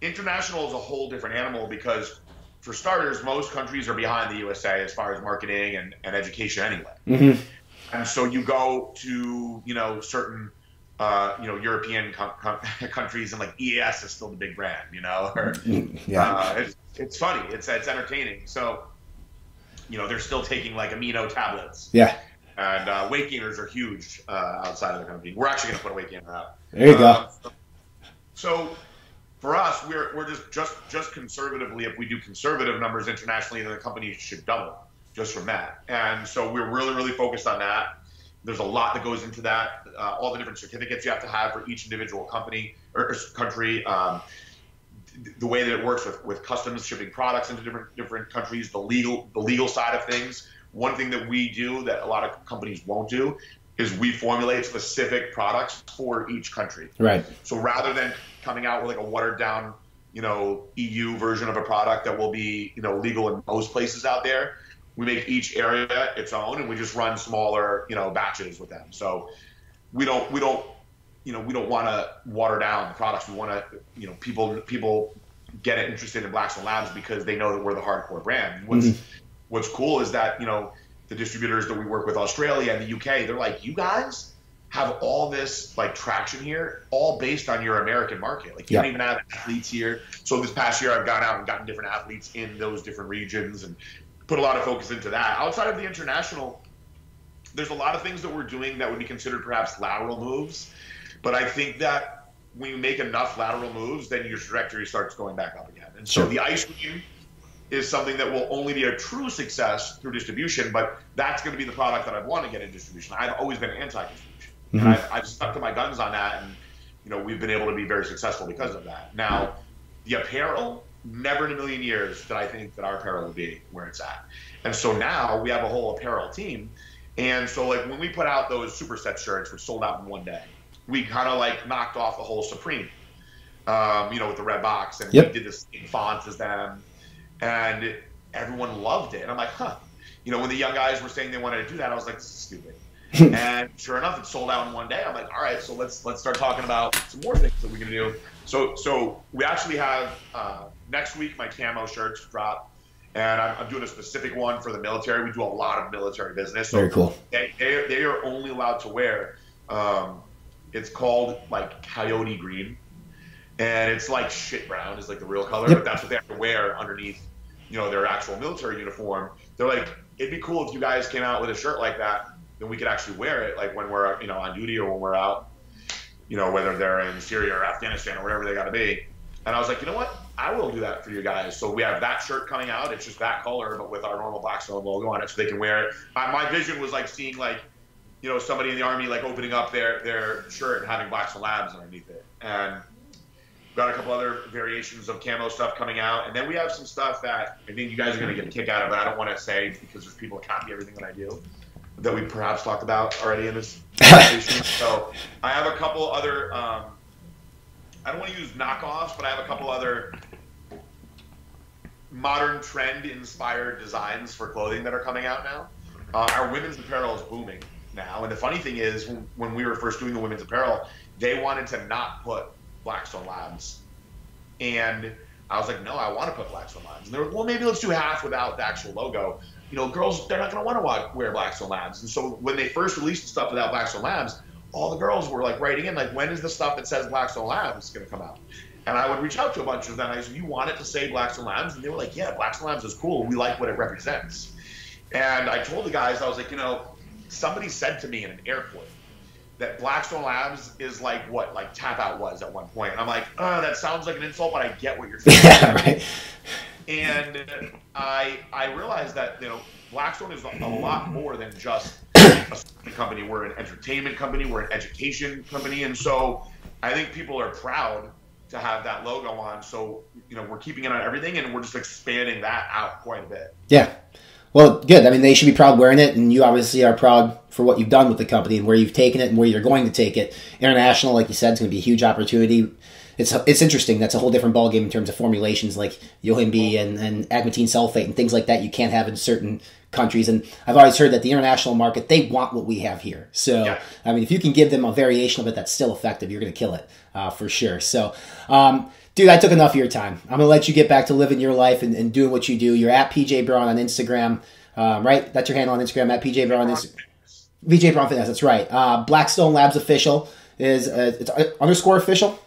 [SPEAKER 8] international is a whole different animal, because for starters, most countries are behind the USA as far as marketing and education anyway. And so you go to, certain, European countries, and like EAS is still the big brand, it's funny. It's entertaining. So, they're still taking like amino tablets. Yeah. And weight gainers are huge outside of the company. We're actually going to put a weight gainer out.
[SPEAKER 5] There you go.
[SPEAKER 8] So for us, we're just conservatively, if we do conservative numbers internationally, then the company should double just from that. And so we're really, really focused on that. There's a lot that goes into that. All the different certificates you have to have for each individual company or country. The way that it works with customs shipping products into different countries, the legal side of things. One thing that we do that a lot of companies won't do is we formulate specific products for each country. Right. So rather than coming out with like a watered down, EU version of a product that will be, legal in most places out there, we make each area its own, and we just run smaller, batches with them. So we don't want to water down the products. We want to, people get interested in Blackstone Labs because they know that we're the hardcore brand. What's cool is that, the distributors that we work with, Australia and the UK, they're like, you guys have all this like traction here, all based on your American market. Like you don't even have athletes here. So this past year I've gone out and gotten different athletes in those different regions and put a lot of focus into that. Outside of the international, there's a lot of things that we're doing that would be considered perhaps lateral moves. But I think that when you make enough lateral moves, then your trajectory starts going back up again. And so the ice cream is something that will only be a true success through distribution, but that's going to be the product that I'd want to get in distribution. I've always been anti-distribution. And I've stuck to my guns on that, and we've been able to be very successful because of that. Now, the apparel, never in a million years did I think that our apparel would be where it's at. And so now we have a whole apparel team. And so like when we put out those superset shirts, which sold out in one day, we kind of like knocked off the whole Supreme, with the red box, and we did the same fonts as them, and everyone loved it. And I'm like, when the young guys were saying they wanted to do that, I was like, this is stupid. And sure enough, it sold out in one day. I'm like, all right, so let's start talking about some more things that we can do. So we actually have next week my camo shirts drop, and I'm doing a specific one for the military. We do a lot of military business. So
[SPEAKER 5] very cool.
[SPEAKER 8] They are only allowed to wear. It's called like coyote green, and it's like shit brown is like the real color, but that's what they have to wear underneath, their actual military uniform. They're like, it'd be cool if you guys came out with a shirt like that. Then we could actually wear it like when we're on duty or when we're out, whether they're in Syria or Afghanistan or wherever they got to be. And I was like, you know what? I will do that for you guys. So we have that shirt coming out. It's just that color, but with our normal Blackstone logo on it, so they can wear it. My vision was like seeing like, somebody in the Army like opening up their shirt and having Blackstone Labs underneath it. And we've got a couple other variations of camo stuff coming out. And then we have some stuff that I think you guys are going to get a kick out of, but I don't want to say because there's people that copy everything that I do, that we perhaps talked about already in this conversation. So I have a couple other, I don't want to use knockoffs, but I have a couple other modern trend-inspired designs for clothing that are coming out now. Our women's apparel is booming now. And the funny thing is, when we were first doing the women's apparel, they wanted to not put Blackstone Labs. And I was like, no, I want to put Blackstone Labs. And they were like, well, maybe let's do half without the actual logo. Girls, they're not going to want to wear Blackstone Labs. And so when they first released the stuff without Blackstone Labs, all the girls were like writing in, like, when is the stuff that says Blackstone Labs going to come out? And I would reach out to a bunch of them. I said, you want it to say Blackstone Labs? And they were like, yeah, Blackstone Labs is cool. We like what it represents. And I told the guys, I was like, somebody said to me in an airport that Blackstone Labs is like what like Tap Out was at one point. And I'm like, that sounds like an insult, but I get what you're saying.
[SPEAKER 5] Yeah, right.
[SPEAKER 8] And I realized that Blackstone is a lot more than just a company. We're an entertainment company. We're an education company, and so I think people are proud to have that logo on. So we're keeping it on everything, and we're just expanding that out quite a bit.
[SPEAKER 5] Yeah. Well, good. I mean, they should be proud wearing it, and you obviously are proud for what you've done with the company and where you've taken it and where you're going to take it. International, like you said, is going to be a huge opportunity. It's interesting. That's a whole different ballgame in terms of formulations like Yohimbe and agmatine sulfate and things like that you can't have in certain countries. And I've always heard that the international market, they want what we have here. So, yeah. I mean, if you can give them a variation of it that's still effective, you're going to kill it for sure. So, dude, I took enough of your time. I'm going to let you get back to living your life and doing what you do. You're at PJ Braun on Instagram, right? That's your handle on Instagram, at PJ Braun. PJ Braun Fitness, that's right. Blackstone Labs Official is it's _ official.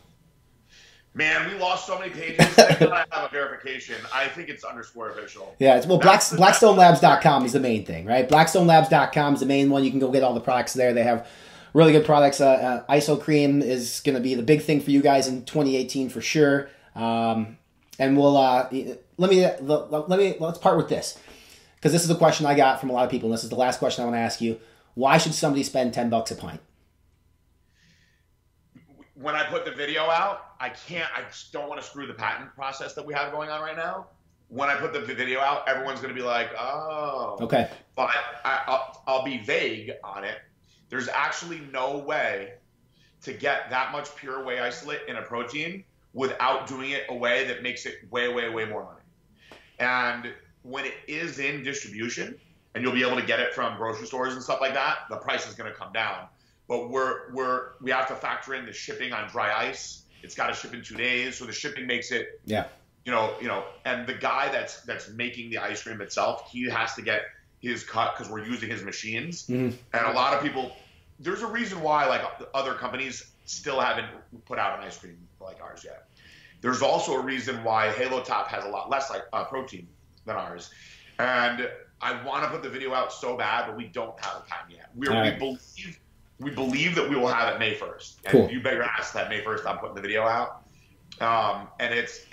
[SPEAKER 8] Man, we lost so many pages. I have a verification. I think it's _official.
[SPEAKER 5] Yeah, BlackstoneLabs.com is the main thing, right? BlackstoneLabs.com is the main one. You can go get all the products there. They have really good products. ISO Cream is going to be the big thing for you guys in 2018 for sure. And we'll let's part with this, because this is a question I got from a lot of people, and this is the last question I want to ask you. Why should somebody spend $10 a pint?
[SPEAKER 8] When I put the video out, I just don't want to screw the patent process that we have going on right now. When I put the video out, everyone's going to be like, oh. Okay. But I'll be vague on it. There's actually no way to get that much pure whey isolate in a protein without doing it a way that makes it way, way, way more money. And when it is in distribution, and you'll be able to get it from grocery stores and stuff like that, the price is going to come down. But we have to factor in the shipping on dry ice. It's got to ship in 2 days, so the shipping makes it. Yeah. And the guy that's making the ice cream itself, he has to get his cut because we're using his machines. Mm-hmm. And a lot of people there's a reason why like other companies still haven't put out an ice cream like ours yet. There's also a reason why Halo Top has a lot less like protein than ours. And I want to put the video out so bad, but we don't have the time yet. We believe that we will have it May 1st. And
[SPEAKER 5] cool.
[SPEAKER 8] You bet your ass that May 1st I'm putting the video out. And it's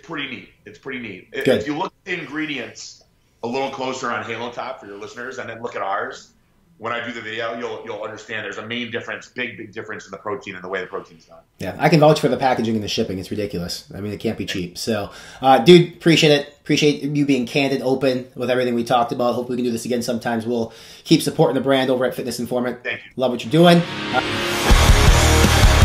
[SPEAKER 8] pretty neat. It's pretty neat. If you look at the ingredients a little closer on Halo Top for your listeners, and then look at ours, when I do the video, you'll understand there's a main difference, big difference in the protein and the way the protein's done.
[SPEAKER 5] Yeah, I can vouch for the packaging and the shipping. It's ridiculous. I mean, it can't be cheap. So, dude, appreciate it. Appreciate you being candid, open with everything we talked about. Hopefully we can do this again sometimes. We'll keep supporting the brand over at Fitness Informant.
[SPEAKER 8] Thank you.
[SPEAKER 5] Love what you're doing.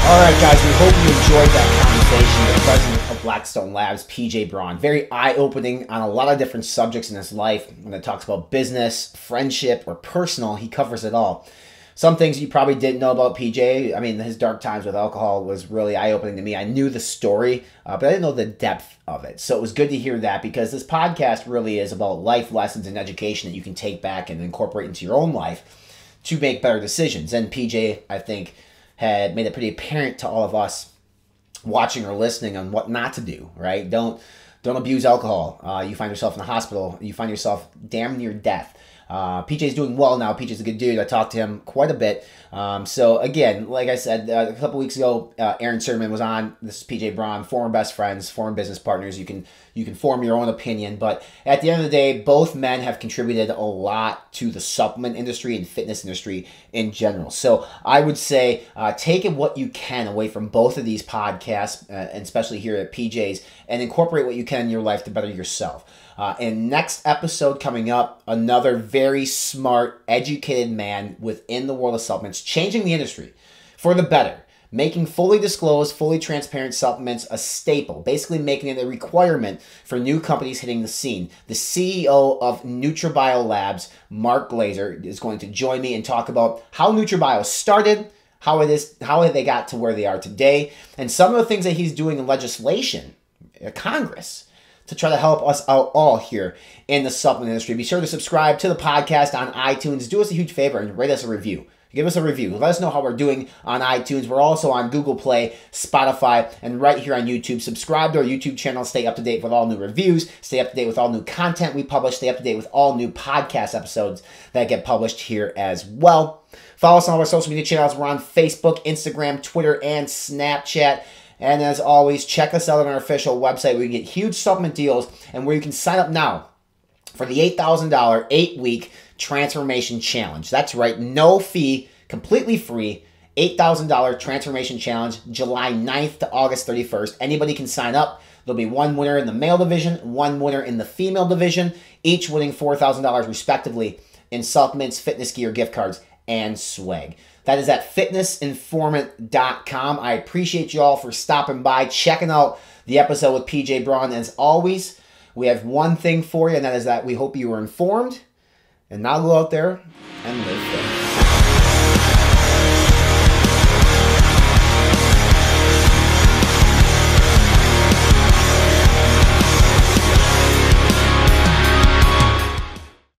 [SPEAKER 5] All right, guys, we hope you enjoyed that conversation with the president of Blackstone Labs, PJ Braun. Very eye-opening on a lot of different subjects in his life. When it talks about business, friendship, or personal, he covers it all. Some things you probably didn't know about PJ. I mean, his dark times with alcohol was really eye-opening to me. I knew the story, but I didn't know the depth of it. So it was good to hear that, because this podcast really is about life lessons and education that you can take back and incorporate into your own life to make better decisions. And PJ, I think, had made it pretty apparent to all of us watching or listening on what not to do, right? Don't abuse alcohol. You find yourself in the hospital. You find yourself damn near death. PJ's doing well now. PJ's a good dude. I talked to him quite a bit. So again, like I said, a couple weeks ago, Aaron Sermon was on. This is PJ Braun, former best friends, former business partners. You can form your own opinion, but at the end of the day, both men have contributed a lot to the supplement industry and fitness industry in general. So I would say take what you can away from both of these podcasts, and especially here at PJ's, and incorporate what you can in your life to better yourself. And next episode coming up, another very smart, educated man within the world of supplements, changing the industry for the better, making fully disclosed, fully transparent supplements a staple, basically making it a requirement for new companies hitting the scene. The CEO of Blackstone Labs, Mark Glazer, is going to join me and talk about how Blackstone started, how they got to where they are today, and some of the things that he's doing in legislation, Congress, to try to help us out all here in the supplement industry. Be sure to subscribe to the podcast on iTunes. Do us a huge favor and rate us a review. Give us a review. Let us know how we're doing on iTunes. We're also on Google Play, Spotify, and right here on YouTube. Subscribe to our YouTube channel. Stay up to date with all new reviews. Stay up to date with all new content we publish. Stay up to date with all new podcast episodes that get published here as well. Follow us on all our social media channels. We're on Facebook, Instagram, Twitter, and Snapchat. And as always, check us out on our official website where you can get huge supplement deals and where you can sign up now for the $8,000 8-week transformation challenge. That's right, no fee, completely free, $8,000 transformation challenge, July 9th to August 31st. Anybody can sign up. There'll be one winner in the male division, one winner in the female division, each winning $4,000 respectively in supplements, fitness gear, gift cards, and swag. That is at fitnessinformant.com. I appreciate you all for stopping by, checking out the episode with PJ Braun. As always, we have one thing for you, and that is that we hope you were informed. And now go out there and live fit.